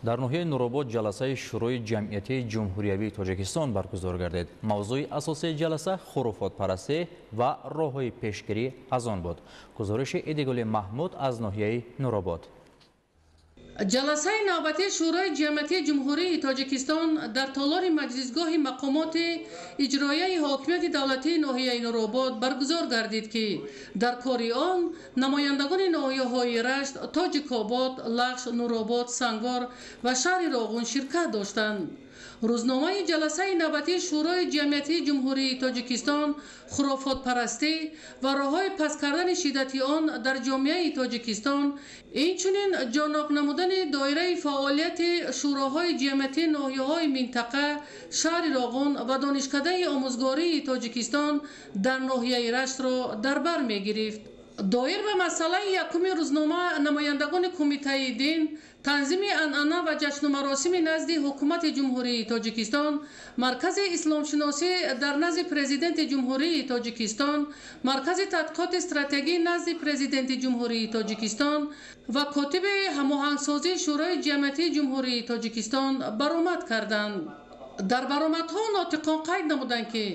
дар ноҳияи Нуробод ҷаласаи шӯрои ҷамъиятии ҷумҳуриявии Тоҷикистон баргузор гардид. мавзӯи асосии ҷаласа хуруфотпарастӣ ва роҳҳои пешгирӣ аз он буд. гузориши Эдигули Маҳмуд аз ноҳияи Нуробод. ҷаласаи навбатии шӯрои ҷамъиятии ҷумҳурии Тоҷикистон дар толори маҷлисгоҳи мақомоти иҷроияи ҳокимияти давлатии ноҳияи Нуробод баргузор гардид ки дар кори он намояндагони ноҳияҳои Рашт, Тоҷикобод, Лахш, Нуробод, Сангор ва шаҳри Роғун ширкат доштанд. рӯзномаи ҷаласаи навбатии шӯрои ҷамъиятии ҷумҳурии Тоҷикистон хурофотпарастӣ ва роҳҳои паст кардани шиддати он дар ҷомеаи Тоҷикистон, инчунин ҷонок намудани доираи фаъолияти шӯроҳои ҷамъиятии ноҳияҳои минтақа, шаҳри Роғун ва донишкадаи омӯзгории Тоҷикистон дар ноҳияи Раштро дар бар мегирифт. доир ба масъалаи якуми рӯзнома, намояндагони кумитаи дин, танзими анъана ва ҷашну маросими назди ҳукумати ҷумҳурии Тоҷикистон, маркази исломшиносӣ дар назди президенти ҷумҳурии Тоҷикистон, маркази тадқиқоти стратегӣ назди президенти ҷумҳурии Тоҷикистон ва котиби ҳамоҳангсозии шӯрои ҷамъиятии ҷумҳурии Тоҷикистон баромад карданд. дар баромадҳо нотиқон қайд намуданд ки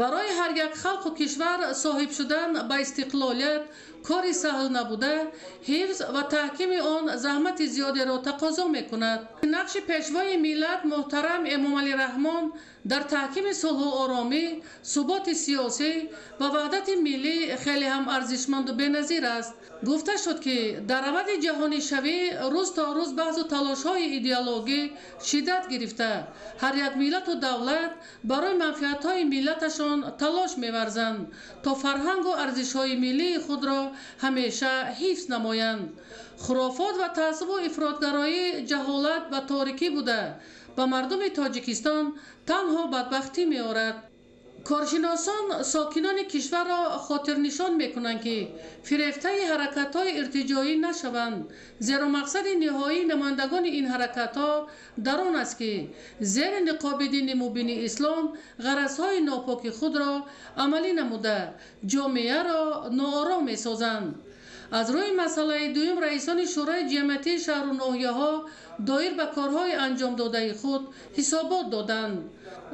барои ҳар як халқу кишвар соҳиб шудан ба истиқлолият, کاری سهل نبوده، حفظ و تحکیم آن زحمت زیادی را تقاضا میکند. نقش پیشوای ملت محترم امام علی رحمان در تحکیم صلح و آرامی، ثبات سیاسی و وحدت ملی خیلی هم ارزشمند و بی‌نظیر است. گفته شد که در روند جهانی شوی روز تا روز بحث و تلاش های ایدئولوژی شدت گرفته. هر یک ملت و دولت برای منفعت های ملتشان تلاش می‌ورزند تا فرهنگ و ارزش های ملی خود را همیشه حفظ نمایند. خرافات و تعصب و افراطگرایی جهالت و تاریکی بوده به مردم تاجیکستان تنها بدبختی می‌آورد. کارشناسان ساکنان کشور را خاطر نشان می‌کنند که فریفته حرکت‌های ارتجاعی نشوند، زیرا مقصد نهایی نمایندگان این حرکت‌ها در آن است که زیر نقاب دین مبین اسلام غرضهای ناپاک خود را عملی نموده جامعه را ناآرام می‌سازند. از روی مسئله دوم رئیسان شورای جمعیتی شهر و ناحیه‌ها دایر به کارهای انجام داده خود حسابات دادند.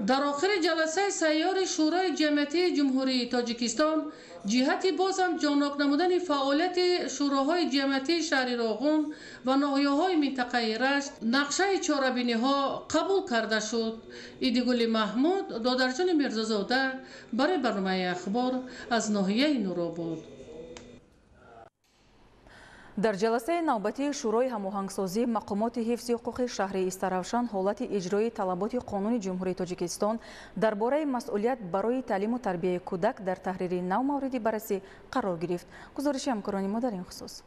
در آخر جلسه سیار شورای جمعیتی جمهوری تاجیکستان جهت باز هم جانک نمودن فعالیت شوراهای جمعیتی شهر راغون و ناحیه‌های منطقه رشت نقشه چاره‌بینی‌ها قبول کرده شد. ایدگل محمود، دادرجان میرزازاده برای برنامه اخبار از ناحیه نورآباد. در جلسه نوبتی شورای هماهنگسازی مقامات حفظ حقوق شهری استراوشان حالت اجرای طلبات قانون جمهوری تاجیکستان درباره مسئولیت برای تعلیم و تربیت کودک در تحریر نو مورد بررسی قرار گرفت. گزارش همکاران ما در این خصوص.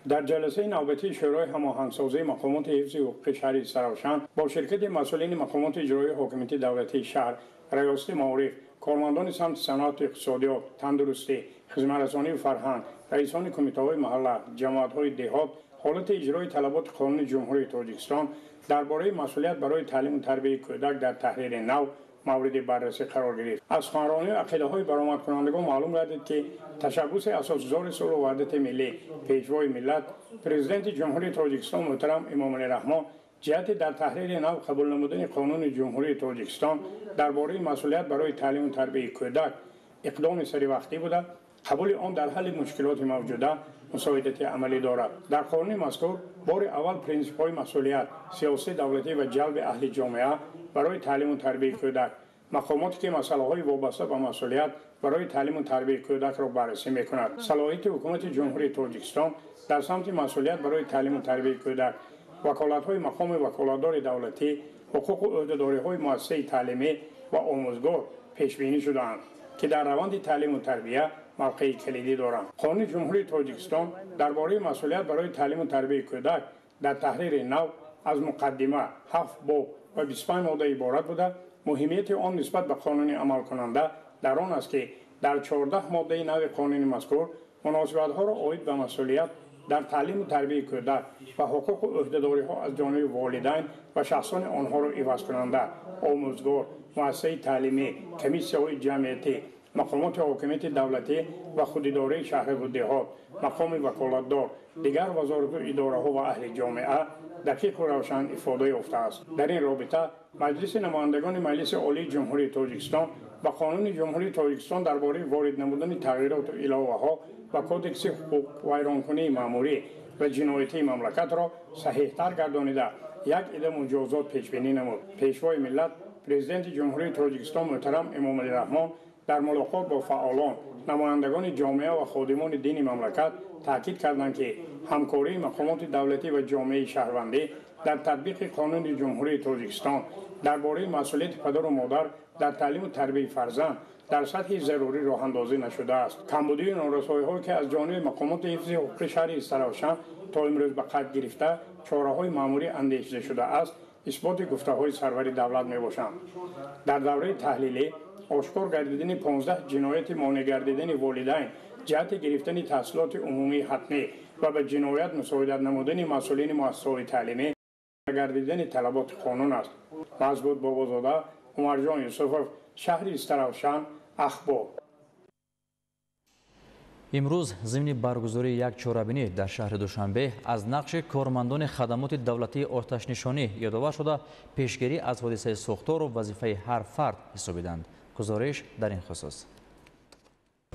در جلسه نوبتی شورای هماهنگسازی مقامات حفظ حقوق شهری استراوشان با شرکت مسئولین مقامات اجرایی حاکمیت دولتی شهر، ریاست معارف، کارمندان سمت صنعت اقتصادیات، تندرستی، خدمترسانی و فرهنگ، رئیسان کمیته‌های محله، جماعت‌های دهات حالت اجرای طلبات قانون جمهوری تاجیکستان درباره مسئولیت برای تعلیم و تربیت کودک در تحریر نو مورد بررسی قرار گرفت. از سخنرانی و عقیده‌های برآمد کنندگان معلوم گردید که تشبث اساسگزار صلح و وحدت ملی، پیشوای ملت، پرزیدنت جمهوری تاجیکستان محترم امام علی رحمان جهت در تحریر نو قبول نمودن قانون جمهوری تاجیکستان درباره مسئولیت برای تعلیم و تربیت کودک اقدام سری وقتی بوده. قبول آن در حل مشکلات موجوده مساعدت عملی دارد. در قانون مذکور بار اول پرینسیپ‌های مسئولیت سیاسی دولتی و جلب اهل جامعه برای تعلیم و تربیت کودک، مقاماتی که مسائل وابسته به مسئولیت برای تعلیم و تربیت کودک را بررسی می‌کند. صلاحیت حکومت جمهوری تاجیکستان در سمت مسئولیت برای تعلیم و تربیت کودک، وکالت‌های مقام وکالتدار دولتی، حقوق و عهدهداری‌های مؤسسه تعلیمی و آموزگار پیش بینی شده‌اند که در روند تعلیم و تربیت موقع کلیدی دارند. قانون جمهوری تاجیکستان درباره مسئولیت برای تعلیم و تربیت کودک در تحریر نو از مقدمه 7 باب و 25 ماده عبارت بوده. مهمیت آن نسبت به قانون عمل کننده در آن است که در 14 ماده نو قانون مذکور مناسبت‌ها را عاید به مسئولیت در تعلیم و تربیت کودک و حقوق و عهدهداری‌ها از جانب والدین و شخصان آنها را عوض کننده، آموزگار، مؤسسه تعلیمی، کمیسی‌های جمعیتی، مقامات حاکمیت دولتی و خوداداری شهر و دهات، مقام وکالتدار، دیگر وزارت و اداره‌ها و اهل جامعه دقیق و روشن افاده یافته است. در این رابطه مجلس نمایندگان مجلس عالی جمهوری تاجیکستان و قانون جمهوری تاجیکستان درباره وارد نمودن تغییرات و علاوه‌ها و کودکس حقوق ویرانکنی مأموری و جنایتی مملکت را صحیح‌تر گردانیده یک عده مجازات پیش بینی نمود. پیشوای ملت پرزیدنت جمهوری تاجیکستان محترم امام علی رحمان در ملاقات با فعالان، نمایندگان جامعه و خادمان دین مملکت تاکید کردند که همکاری مقامات دولتی و جامعه شهروندی در تطبیق قانون جمهوری تاجیکستان درباره مسئولیت پدر و مادر در تعلیم و تربیت فرزند در سطح ضروری راه اندازی نشده است. کمبودی و نارسایی‌هایی که از جانب مقامات حفظ حقوق شهری استراوشان تا امروز به قد گرفته چاره‌های مأموری اندیشیده شده است، اثبات گفته‌های سرور دولت می‌باشند. در دوره تحلیلی آشکار گردیدن 15 جنایت مانع گردیدن والدین جهت گرفتن تحصیلات عمومی حتمی و به جنایت مساعدت نمودن مسئولین مؤسسه‌های تعلیمی گردیدن طلبات قانون است. مضبوط بابازاده، عمرجان یوسفov، شهر استراوشان، اخبار. امروز ضمن برگزاری یک چهاربینی در شهر دوشنبه از نقش کارمندان خدمات دولتی آتش‌نشانی یادآور شده پیشگیری از حادثه سوختار و وظیفه هر فرد حسابیدند. گزارش در این خصوص.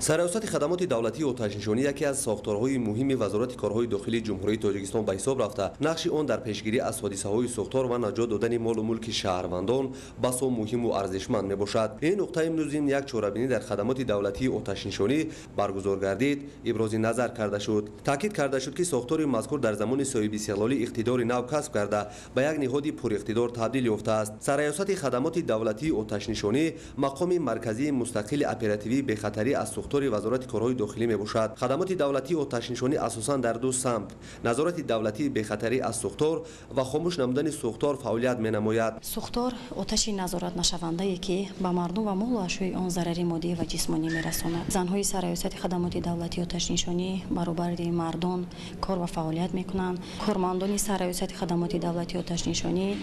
سرایوسط خدمات دولتی آتش‌نشانی یکی از ساختارهای مهم وزارت کارهای داخلی جمهوری تاجیکستان به حساب رفته. نقش آن در پیشگیری از حادثه‌های ساختار و نجات دادن مال و ملک شهروندان بسا مهم و ارزشمند میباشد. این نقطه امروز یک چاره‌بینی در خدمات دولتی آتش‌نشانی برگزار گردید ابراز نظر کرده شد. تاکید کرده شد که ساختار مذکور در زمان صاحب استقلالی اقتدار نو کسب کرده به یک نهاد پر اقتدار تبدیل یافته است. سرایوسط خدمات دولتی آتش‌نشانی مقام مرکزی مستقل اپراتیوی به خطری از ساختار وزارت کارهای داخلی میباشد. خدمات دولتی آتش‌نشانی اساساً در دو سمت نظارت دولتی به خطری از ساختار و خاموش نمودن ساختار فعالیت مینماید. ساختار آتشی نظارت نشونده ای که به مردم و مال و اشیاء آن ضرری مادی و جسمانی میرساند. زنهای سرایوسط خدمات دولتی آتش‌نشانی برابر مردان کار و فعالیت میکنند. کارمندان سرایوسط خدمات دولتی آتش‌نشانی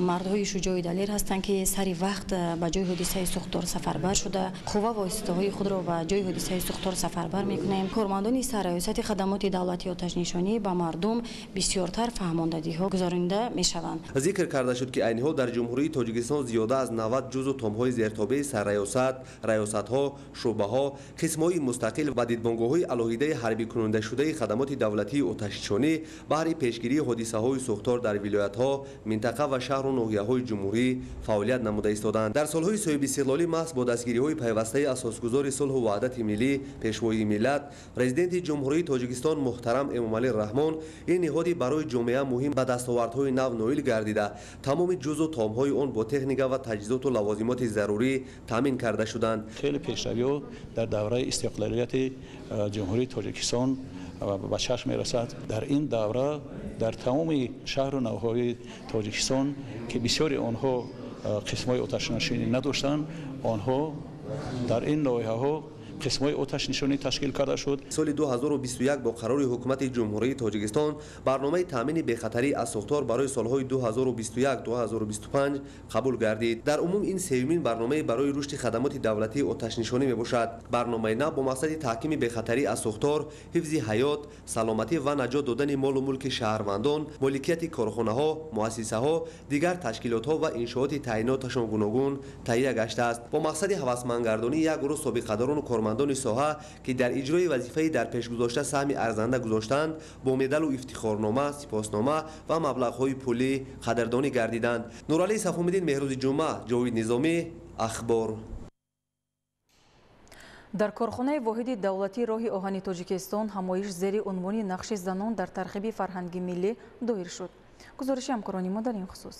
مردهای شجاع دلیر هستند که سری وقت به جای حادثه ساختار سفربر شده قوا و اسطهای خود را به جای حادثه ساختار سفربر میکنیم. کارمندان سرایوسط خدمات دولتی آتش‌نشانی به مردم بسیارتر فهماندهی‌ها گزارنده میشوند. ذکر کرده شد که عین حال در جمهوری تاجیکستان زیاده از 90 جزء و تام‌های زیرتابع سرایوسط، ریاست‌ها، شعبه‌ها، قسم‌های مستقل و دیدبانگاه‌های علاهیده حربی کننده شده خدمات دولتی آتش‌نشانی برای پیشگیری حادثه‌های ساختار در ولایت‌ها، منطقه و شهر و ناحیه‌های جمهوری فعالیت نموده ایستادند. در سال‌های صاحب استقلالی محض با دستگیری‌های پیوسته اساسگزار صلح و وحدت ملی، پیشوای ملت، پرزیدنت جمهوری تاجیکستان محترم امامعلی رحمان این نهادی برای جامعه مهم به دستاوردهای نو نائل گردیده تمام جزء و تام‌های آن با تکنیک و تجهیزات و لوازمات ضروری تامین کرده شدند. خیلی پیشروی در دوره استقلالیت جمهوری تاجیکستان به چشم میرسد. در این دوره در تمام شهر و نواحی تاجیکستان که بسیاری آنها قسم‌های آتش‌نشانی نداشتند، آنها در این ناحیه‌ها قسم‌های آتش‌نشانی تشکیل کرده شد. سال 2021 با قرار حکومت جمهوری تاجیکستان برنامه تامین بخطری از ساختار برای سال‌های 2021-2025 قبول گردید. در عموم این سومین برنامه برای رشد خدمات دولتی آتش‌نشانی میباشد. برنامه نو با مقصد تحکیم بخطری از ساختار، حفظ حیات، سلامتی و نجات دادن مال و ملک شهروندان، مالکیت کارخانه‌ها، مؤسسه‌ها، دیگر تشکیلات‌ها و انشاءات تعییناتشان گوناگون تهیه گشته است. با مقصد هوسمندگردانی یک گروه سابقه‌داران و کارمندان ساحه که در اجرای وظیفه در پیش گذاشته سهم ارزنده گذاشتند با مدال و افتخارنامه، سپاسنامه و مبلغ‌های پولی قدردانی گردیدند. نورعلی صفوالدین، مهروز جمعه، جاوید نظامی، اخبار. در کارخانه واحد دولتی راه آهن تاجیکستان همایش زیر عنوان نقش زنان در ترغیب فرهنگ ملی دایر شد. گزارش همکاران ما در این خصوص.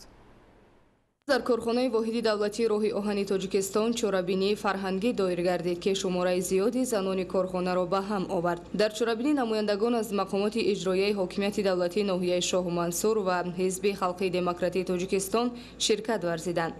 در کارخانه واحد دولتی راه آهن تاجیکستان چورابینی فرهنگی دایر گردید که شماره زیادی زنان کارخانه را به هم آورد. در چورابینی نمایندگان از مقامات اجرایی حاکمیت دولتی ناحیه شاه منصور و حزب خلقی دموکراتی تاجیکستان شرکت ورزیدند.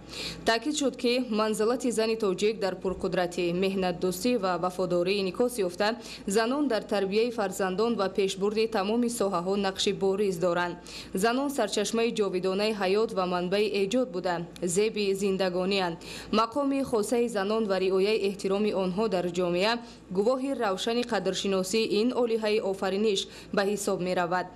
تاکید شد که منزلت زن تاجیک در پرقدرتی، مهنت دوستی و وفاداری انعکاس یافته، زنان در تربیت فرزندان و پیشبرد تمام ساحه‌ها نقش بارز دارند. زنان سرچشمه جاودانه حیات و منبع ایجاد بودند. زیب زندگانی اند. مقام خاصه زنان و رعایت احترام آنها در جامعه گواه روشن قدرشناسی این عالیه آفرینش به حساب می رود.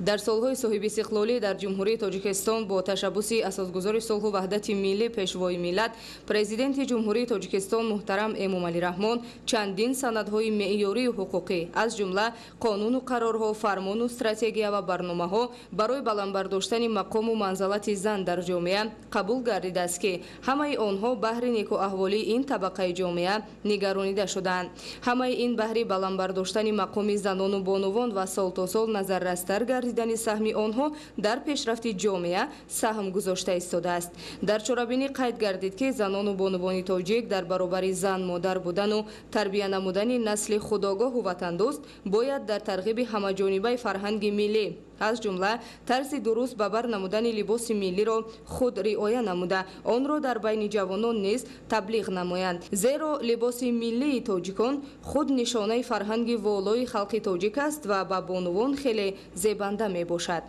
در سالهای صاحب استقلالی در جمهوری تاجیکستان با تشبث اساسگزار صلح و وحدت ملی پیشوای ملت پرزیدنت جمهوری تاجیکستان محترم امامعلی رحمان چندین سندهای معیاری و حقوقی از جمله قانون و قرارها، فرمان و استراتژی و برنامه‌ها برای بلندبرداشتن مقام و منزلت زن در جامعه قبول گردیده است که همه آنها بهر نیک و احوالی این طبقه جامعه نگرانیده شدند. همه این بهر بلندبرداشتن مقام زنان و بانوان و سال تا سال نظررستر گردیدن سهم آنها در پیشرفت جامعه سهم گذاشته ایستاده است. در چورابینی قید گردید که زنان و بانوان تاجیک در برابر زن مادر بودن و تربیت نمودن نسل خودآگاه و وطندوست باید در ترغیب همه‌جانبه فرهنگ ملی از جمله طرز درست به بر نمودن لباس ملی را خود رعایت نموده آن را در بین جوانان نیز تبلیغ نمایند. زیرا لباس ملی تاجیکان خود نشانه فرهنگ والای خلق تاجیک است و به بانوان خیلی زیبنده می باشد.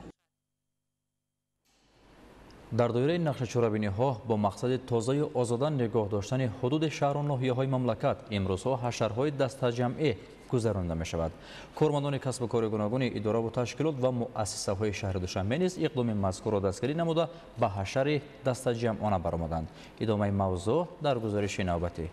در دایره نقش چورابینی‌ها با مقصد تازه آزادن نگاه داشتن حدود شهر و ناحیه‌های مملکت امروزها حشرهای دسته جمعی گذرانده می شود. کارمندان کسب و کار گوناگون اداره و تشکیلات و مؤسسه‌های شهر دوشنبه نیز اقدام مذکور را دستگیری نموده به حشر دسته جمعانه برآمدند. ادامه موضوع در گزارش نوبتی.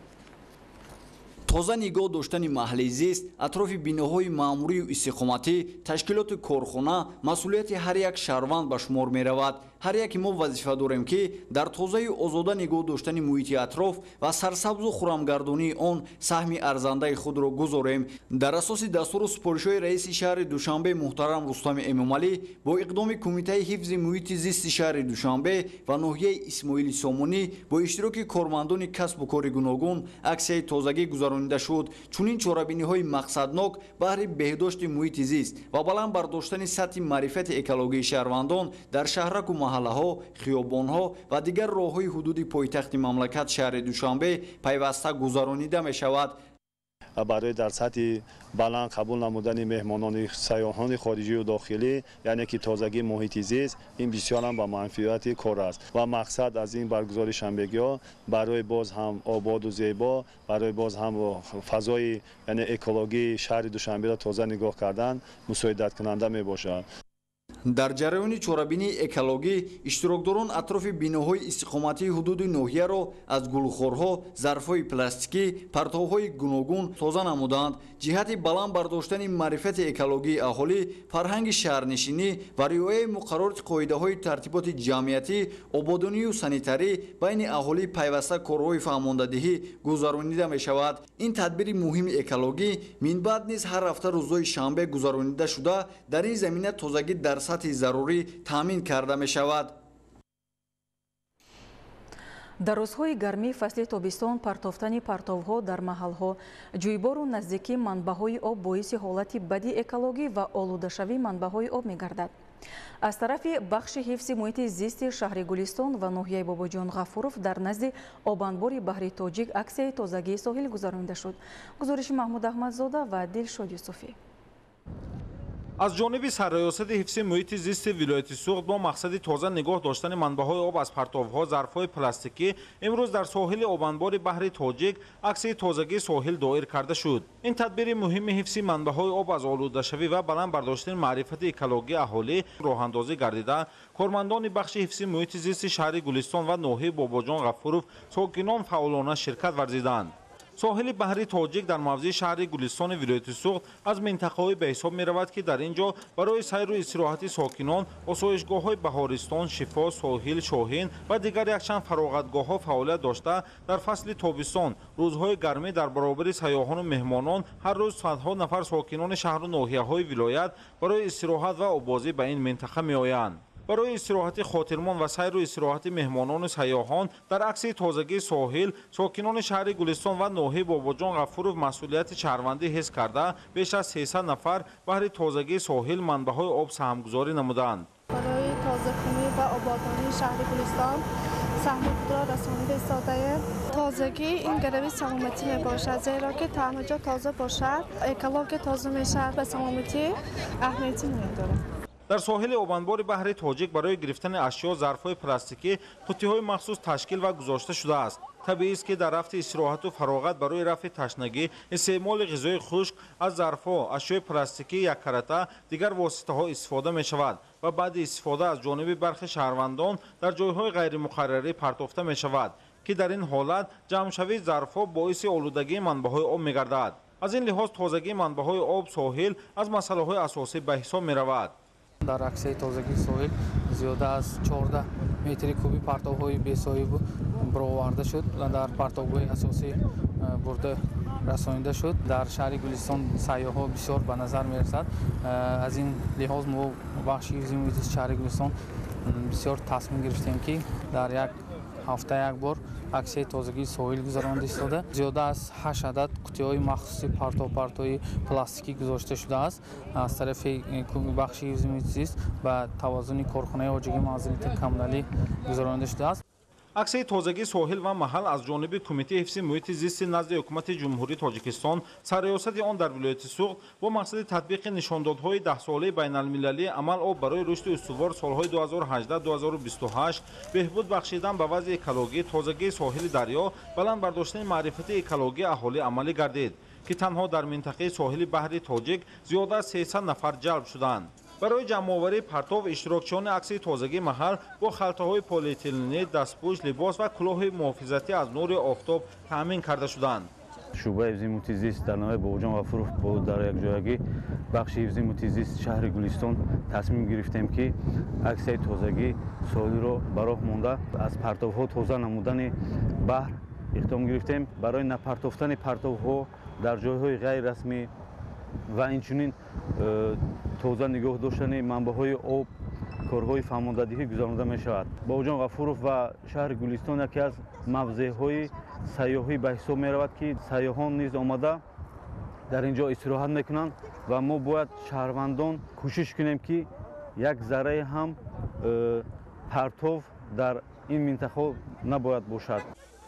тоза нигоҳ доштани маҳаллии зист, атрофи биноҳои маъмурию истиқоматӣ, ташкилоти корхона масъулияти ҳар як шаҳрванд ба шумор меравад. ҳар яки мо вазифа дорем ки дар тозаю озода нигоҳ доштани муҳити атроф ва сарсабзу хуррамгардонии он саҳми арзандаи худро гузорем. дар асоси дастуру супоришҳои раиси шаҳри Душанбе муҳтарам Рустами Эмомалӣ бо иқдоми кумитаи ҳифзи муҳити зисти шаҳри Душанбе ва ноҳияи Исмоили Сомонӣ бо иштироки кормандони касбу кори гуногун аксияи тозагӣ гузаронида шуд. чунин чорабиниҳои мақсаднок баҳри беҳдошти муҳити зист ва баланд бардоштани сатҳи маърифати экологии шаҳрвандон дар шаҳраку маҳаллаҳо, хиёбонҳо ва дигар роҳҳои ҳудуди пойтахти мамлакат шаҳри Душанбе пайваста гузаронида мешавад. برای در سطح بلند قبول نمودن مهمانان سیاحان خارجی و داخلی، یعنی که تازگی محیط زیست، این بسیار هم با منفعت کار است و مقصد از این برگزاری شنبه‌ها برای باز هم آباد و زیبا، برای باز هم فضای یعنی اکولوژی شهر دوشنبه را تازه نگاه کردن مساعدت کننده می باشد. дар ҷараёни чорабинии экологӣ иштирокдорон атрофи биноҳои истиқоматии ҳудуди ноҳияро аз гулхорҳо, зарфҳои пластикӣ, партовҳои гуногун тоза намуданд. ҷиҳати баланд бардоштани маърифати экологии аҳолӣ, фарҳанги шаҳрнишинӣ ва риояи муқаррарати қоидаҳои тартиботи ҷамъиятӣ, ободонию санитарӣ байни аҳолӣ пайваста корҳои фаҳмондадиҳӣ гузаронида мешавад. ин тадбири муҳими экологӣ минбаъд низ ҳар ҳафта рӯзҳои шанбе гузаронида шуда, дар ин замина тозагӣ дар сатҳи зарурӣ таъмин карда мешавад. дар рӯзҳои гармии фасли тобистон партофтани партовҳо дар маҳалҳо, ҷӯйбору наздикии манбаъҳои об боиси ҳолати бади экологӣ ва олудашавии манбаъҳои об мегардад. аз тарафи бахши ҳифзи муҳити зисти шаҳри Гулистон ва ноҳияи Бобоҷон Ғафуров дар назди обанбори баҳри Тоҷик аксияи тозагии соҳил гузаронида шуд. гузориши Маҳмуд Аҳмадзода ва Дилшод Юсуфӣ. аз ҷониби сарраёсати ҳифзи муҳити зисти вилояти Суғд бо мақсади тоза нигоҳ доштани манбаъҳои об аз партовҳо, зарфҳои пластикӣ имрӯз дар соҳили обанбори баҳри Тоҷик аксияи тозагии соҳил доир карда шуд. ин тадбири муҳими ҳифзи манбаъҳои об аз олудашавӣ ва баланд бардоштани маърифати экологии аҳолӣ роҳандозӣ гардида, кормандони бахши ҳифзи муҳити зисти шаҳри Гулистон ва ноҳияи Бобоҷон Ғафуров сокинон фаъолона ширкат варзиданд. соҳили баҳри Тоҷик дар мавзеи шаҳри Гулистони вилояти Суғд аз минтақаҳои ба ҳисоб меравад, ки дар ин ҷо барои сайру истироҳати сокинон осоишгоҳҳои Баҳористон, Шифо, Соҳил, Шоҳин ва дигар якчанд фароғатгоҳҳо фаъолият дошта, дар фасли тобистон рӯзҳои гармӣ дар баробари сайёҳону меҳмонон ҳар рӯз садҳо нафар сокинони шаҳру ноҳияҳои вилоят барои истироҳат ва обозӣ ба ин минтақа меоянд. барои истироҳати хотирмон ва сайру истироҳати меҳмонону сайёҳон дар аксии тозагии соҳил, сокинони шаҳри Гулистон ва ноҳияи Бобоҷон Ғафуров масъулияти шаҳрвандӣ ҳис карда, беш аз 300 нафар баҳри тозагии соҳил манбаъҳои об саҳмгузорӣ намуданд. барои тозакунӣ ва ободонии шаҳри Гулистон саҳми худро расонида истодаем. тозагӣ ин гарави саломатӣ мебошад, зеро ки танҳо ҷо тоза бошад, экология тоза мешавад ва саломатӣ аҳамияти муҳим дорад. дар соҳили обанбори баҳри Тоҷик барои гирифтани ашё, зарфҳои пластикӣ, қуттиҳои махсус ташкил ва гузошта шудааст. табиист, ки дар рафти истироҳату фароғат барои рафъи ташнагӣ, истеъмоли ғизои хушк аз зарфҳо, ашёи пластикӣ яккарата, дигар воситаҳо истифода мешавад ва баъди истифода аз ҷониби бархи шаҳрвандон дар ҷойҳои ғайримуқаррарӣ партофта мешавад, ки дар ин ҳолат ҷамъшавии зарфҳо боиси олудагии манбаъҳои об мегардад. аз ин лиҳоз тозагии манбаъҳои об соҳил аз масъалаҳои асосӣ ба ҳисоб меравад. дар аксияи тозагии соҳил зиёда аз 14 метри куби партовҳои бесоҳиб бароварда шуд ва дар партовгоҳи асосӣ бурда расонида шуд. дар шаҳри Гулистон сайёҳҳо бисёр ба назар мерасад. аз ин лиҳоз мо бахши ҳифзи муҳити шаҳри Гулистон бисёр тасмим гирифтем, ки дар як ҳафта як бор аксияи тозагии соҳил гузаронида истода. зиёда аз 8 адад қуттиҳои махсуси партовии пластикӣ гузошта шудааст аз тарафи бахши ҳифзи муҳити зист ба таваззуни корхонаи оҷагии манзилити камналӣ гузаронида шудааст. аксияи тозагии соҳил ва маҳал аз ҷониби кумитаи ҳифзи муҳити зисти назди ҳукумати ҷумҳурии Тоҷикистон, сарраёсати он дар вилояти Суғд бо мақсади татбиқи нишондодҳои 10-солаи байналмилалии амал об барои рушди устувор солҳои 2018-2028, беҳбуд бахшидан ба вазъи экологӣ, тозагии соҳили дарё, баланд бардоштани маърифати экологии аҳолӣ амалӣ гардид, ки танҳо дар минтақаи соҳили баҳри Тоҷик зиёда аз 300 нафар ҷалб шуданд. барои ҷамъоварии партов иштирокчиёни аксияи тозагии маҳал бо халтаҳои полиэтиленӣ, дастпӯш, либос ва кӯлоҳи муҳофизатӣ аз нури офтоб таъмин карда шуданд. شعبه حفظ محیط زیست در نام باباجان غفورов با در یک جایگی بخش حفظ محیط زیست شهر گلستان تصمیم گرفتیم که عکسای تازگی ساحلی رو براه مونده از پرتوها تازه نمودن بحر اقدام گرفتیم برای نپرتافتن پرتوها در جایهای غیر رسمی و اینچنین تازه نگاه داشتن منبع‌های آب کارهای فهماندهی گذرانده می شود. باباجان غفورов و شهر گلستان یکی از موضع‌های سیاحی به حساب می رود که سیاحان نیز آمده در اینجا استراحت میکنند و ما باید شهروندان کوشش کنیم که یک ذره هم پرتو در این منطقه نباید باشد.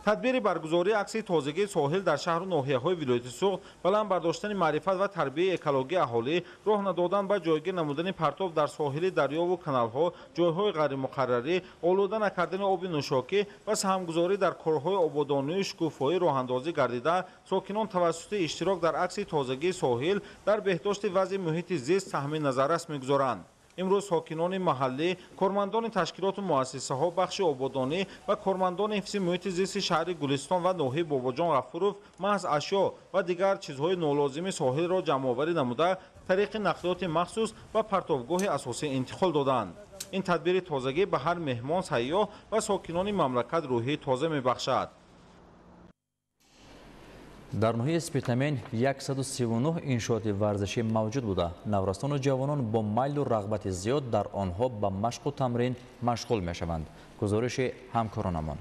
تدبیر برگزاری عکسی تازگی ساحل در شهر و ناحیه‌های ولایت سوخت بلند برداشتن معرفت و تربیت اکولوژی اهالی راه ندادن به جایگیر نمودن پرتو در ساحل دریا و کانال‌ها جای‌های غیر مقرری آلوده نکردن آب نوشاکی و سهمگذاری در کارهای آبادانی و شکوفایی راه‌اندازی گردیده ساکنان توسط اشتراک در عکسی تازگی ساحل در بهداشت وضع محیط زیست سهم نظر است می‌گذارند. امروز ساکنان محلی، کارمندان تشکیلات و مؤسسه‌ها بخش آبادانی و کارمندان حفظ محیط زیست شهر گلستان و ناحیه باباجان غفورov محض اشیا و دیگر چیزهای نالازم ساحل را جمع‌آوری نموده طریق نقلیات مخصوص و پرتوگاه اساسی انتقال دادند. این تدبیر تازگی به هر مهمان سیاح و ساکنان مملکت روحی تازه می‌بخشد. در ناحیه سپیتامین 139 انشاءات ورزشی موجود بوده. نورستان و جوانان با میل و رغبت زیاد در آنها به مشق و تمرین مشغول می‌شوند. گزارش همکارانمان.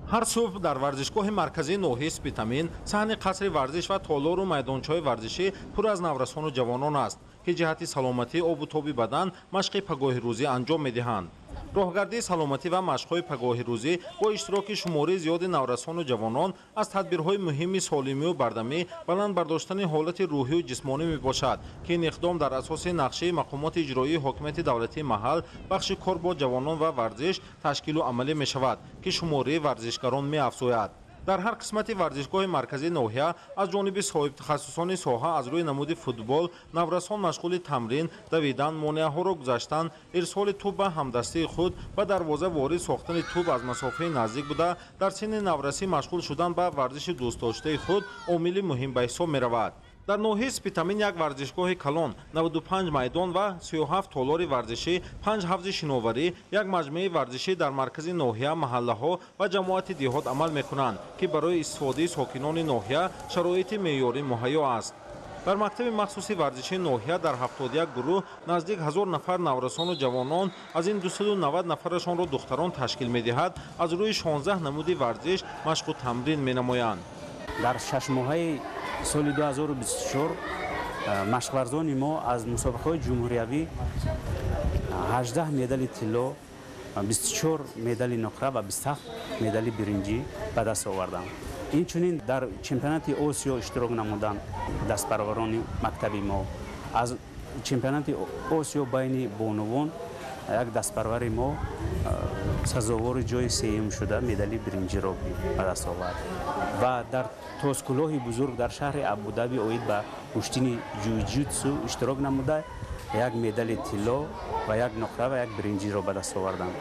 هر صبح در ورزشگاه مرکزی ناحیه سپیتامین صحن قصر ورزش و تالار و میدانچه‌های ورزشی پر از نورستان و جوانان است که جهت سلامتی آب و تاب بدن مشق پگاه روزی انجام می‌دهند. راهگردی سلامتی و مشق‌های پگاه روزی با اشتراک شماری زیاد نورستان و جوانان از تدبیرهای مهم سالمی و بردمی بلند برداشتن حالت روحی و جسمانی میباشد که این اقدام در اساس نقشه مقامات اجرایی حکومت دولتی محل بخش کار با جوانان و ورزش تشکیل و عملی می‌شود که شماره ورزشکاران می‌افزاید. در هر قسمت ورزشگاه مرکزی ناحیه از جانب صاحب تخصصان ساحه از روی نمود فوتبال نورستان مشغول تمرین، دویدن، مانعه‌ها را گذشتن، ارسال توپ به همدسته خود و دروازه وارد ساختن توپ از مسافه نزدیک بوده در سن نورسی مشغول شدن به ورزش دوست داشته خود عامل مهم به حساب می‌رود. در ناحیه سپیتامین یک ورزشگاه کلان، 95 میدان و 37 تالار ورزشی، 5 حوض شناوری، یک مجمع ورزشی در مرکز ناحیه، محله‌ها و جماعت دیهات عمل می‌کنند که برای استفاده ساکنان ناحیه شرایط معیاری مهیا است. در مکتب مخصوص ورزشی ناحیه در 71 گروه نزدیک 1000 نفر نورستان و جوانان از این 290 نفرشان را دختران تشکیل می‌دهد از روی 16 نمود ورزش مشق و تمرین می‌نمایند. در 6 ماهه سال 2024 مشق‌ورزان ما از مسابقه‌های جمهوریوی 18 مدال طلا، 24 مدال نقره و 27 مدال برنجی به دست آوردند. اینچنین در چمپیونات آسیا اشتراک نمودند دستپروران مکتبی ما. از چمپیونات آسیا بین بانوان یک دستپرور ما سزاوار جای سوم شده مدال برنجی را به دست آورد و در تاسکلاه بزرگ در شهر ابودابی اوید به کشتن جوجیتسو اشتراک نموده یک مدال طلا و یک نقره و یک برنجی را به دست آوردند.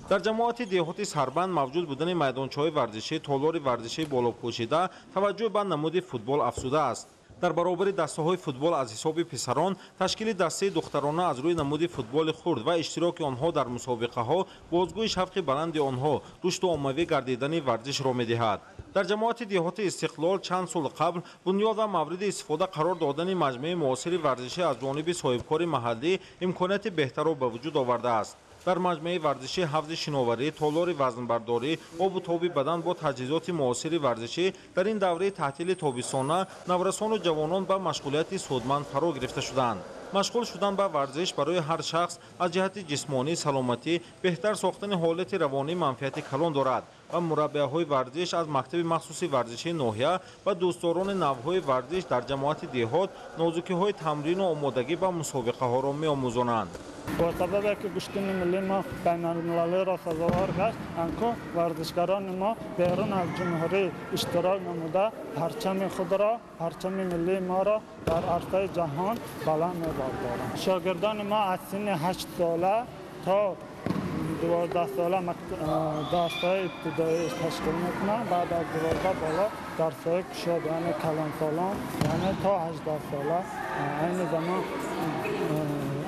در جماعت دیهات سربند موجود بودن میدانچه‌های ورزشی، تالار ورزشی بالا پوشیده توجه به نمود فوتبال افزوده است. در برابر دسته‌های فوتبال از حساب پسران تشکیل دسته دخترانه از روی نمود فوتبال خرد و اشتراک آنها در مسابقه‌ها بازگوی شوق بلند آنها رشد و عمومی گردیدن ورزش را می‌دهد. در جماعت دیهات استقلال چند سال قبل بنیاد و مورد استفاده قرار دادن مجمع معاصر ورزشی از جانب صاحبکار محلی امکانات بهتر را به وجود آورده است. در مجمع ورزشی حوض شناوری، تالار وزنبرداری، آب و تاب بدن با تجهیزات معاصر ورزشی در این دوره تعطیل تابستانه نورستان و جوانان به مشغولیت سودمند فرا گرفته شدند. مشغول شدن به ورزش برای هر شخص از جهت جسمانی سلامتی بهتر ساختن حالت روانی منفعت کلان دارد و مربی‌های ورزش از مکتب مخصوص ورزشی ناحیه و دوستداران نوهای ورزش در جماعت دیهات نازکی‌های تمرین و آمادگی به مسابقه‌ها را می‌آموزانند. با سبب که کشتن ملی ما بین المللی را سزاوار گشت، انکو ورزشکاران ما بیرون از جمهوری اشتراک نموده پرچم خود را، پرچم ملی ما را در عرصه جهان بلند می‌بردارند. شاگردان ما از سن 8 ساله تا 12 ساله درس‌های ابتدایی تشکیل میکنن. بعد از 12 بالا درس‌های کشاد یعنی کلان سالان یعنی تا 18 ساله. این زمان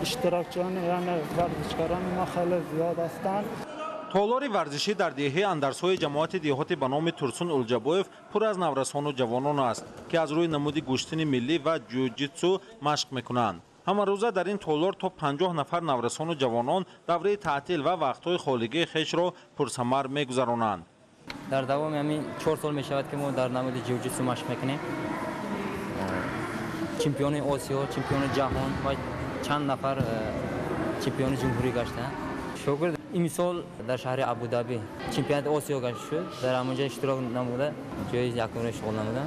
اشتراکچیان یعنی ورزشکاران ما خیلی زیاد هستند. تالار ورزشی در دهه اندرس‌های جماعت دهاتی به نام ترسون الجبویف پر از نورسان و جوانان است که از روی نمود گشتن ملی و جوجیتسو مشق میکنند. همه روزه در این تالار تا 50 نفر نورسان و جوانان دوره تعطیل و وقت‌های خالگی خیش را پرثمر می‌گذرانند. در دوام همین 4 سال می‌شود که ما در نمود جوجیتسو مشق میکنیم. چمپیون آسیا، چمپیون جهان و چند نفر چمپیون جمهوری گشتند. شکر این سال در شهر ابودابی چمپیونات آسیا گشت شد. در همونجا اشتراک نموده جای یکم شغل نموده.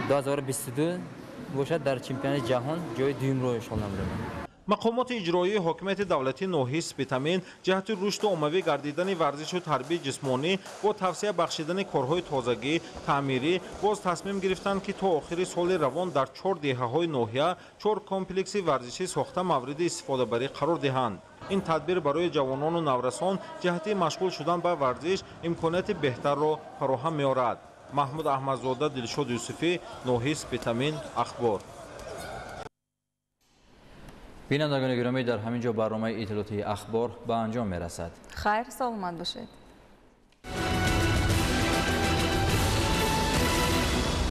2022 باشد در چمپیونات جهان جای دوم رو شغل نموده. مقامات اجرایی حکومت دولتی ناحیه سپیتامین جهت رشد عمومی گردیدن ورزش و تربیت جسمانی با توسعه بخشیدن کارهای تازگی تعمیری باز تصمیم گرفتند که تا آخر سال روان در 4 دهه‌های ناحیه 4 کمپلکس ورزشی ساخته مورد استفاده بری قرار دهند. این تدبیر برای جوانان و نورسان جهت مشغول شدن به ورزش امکانات بهتر را فراهم می‌آورد. محمود احمدزاده، دلشاد یوسفی، ناحیه سپیتامین، اخبار. بینندگان گرامی، در همینجا برنامه اطلاعاتی اخبار به انجام می‌رسد. خیر، سلامت باشید.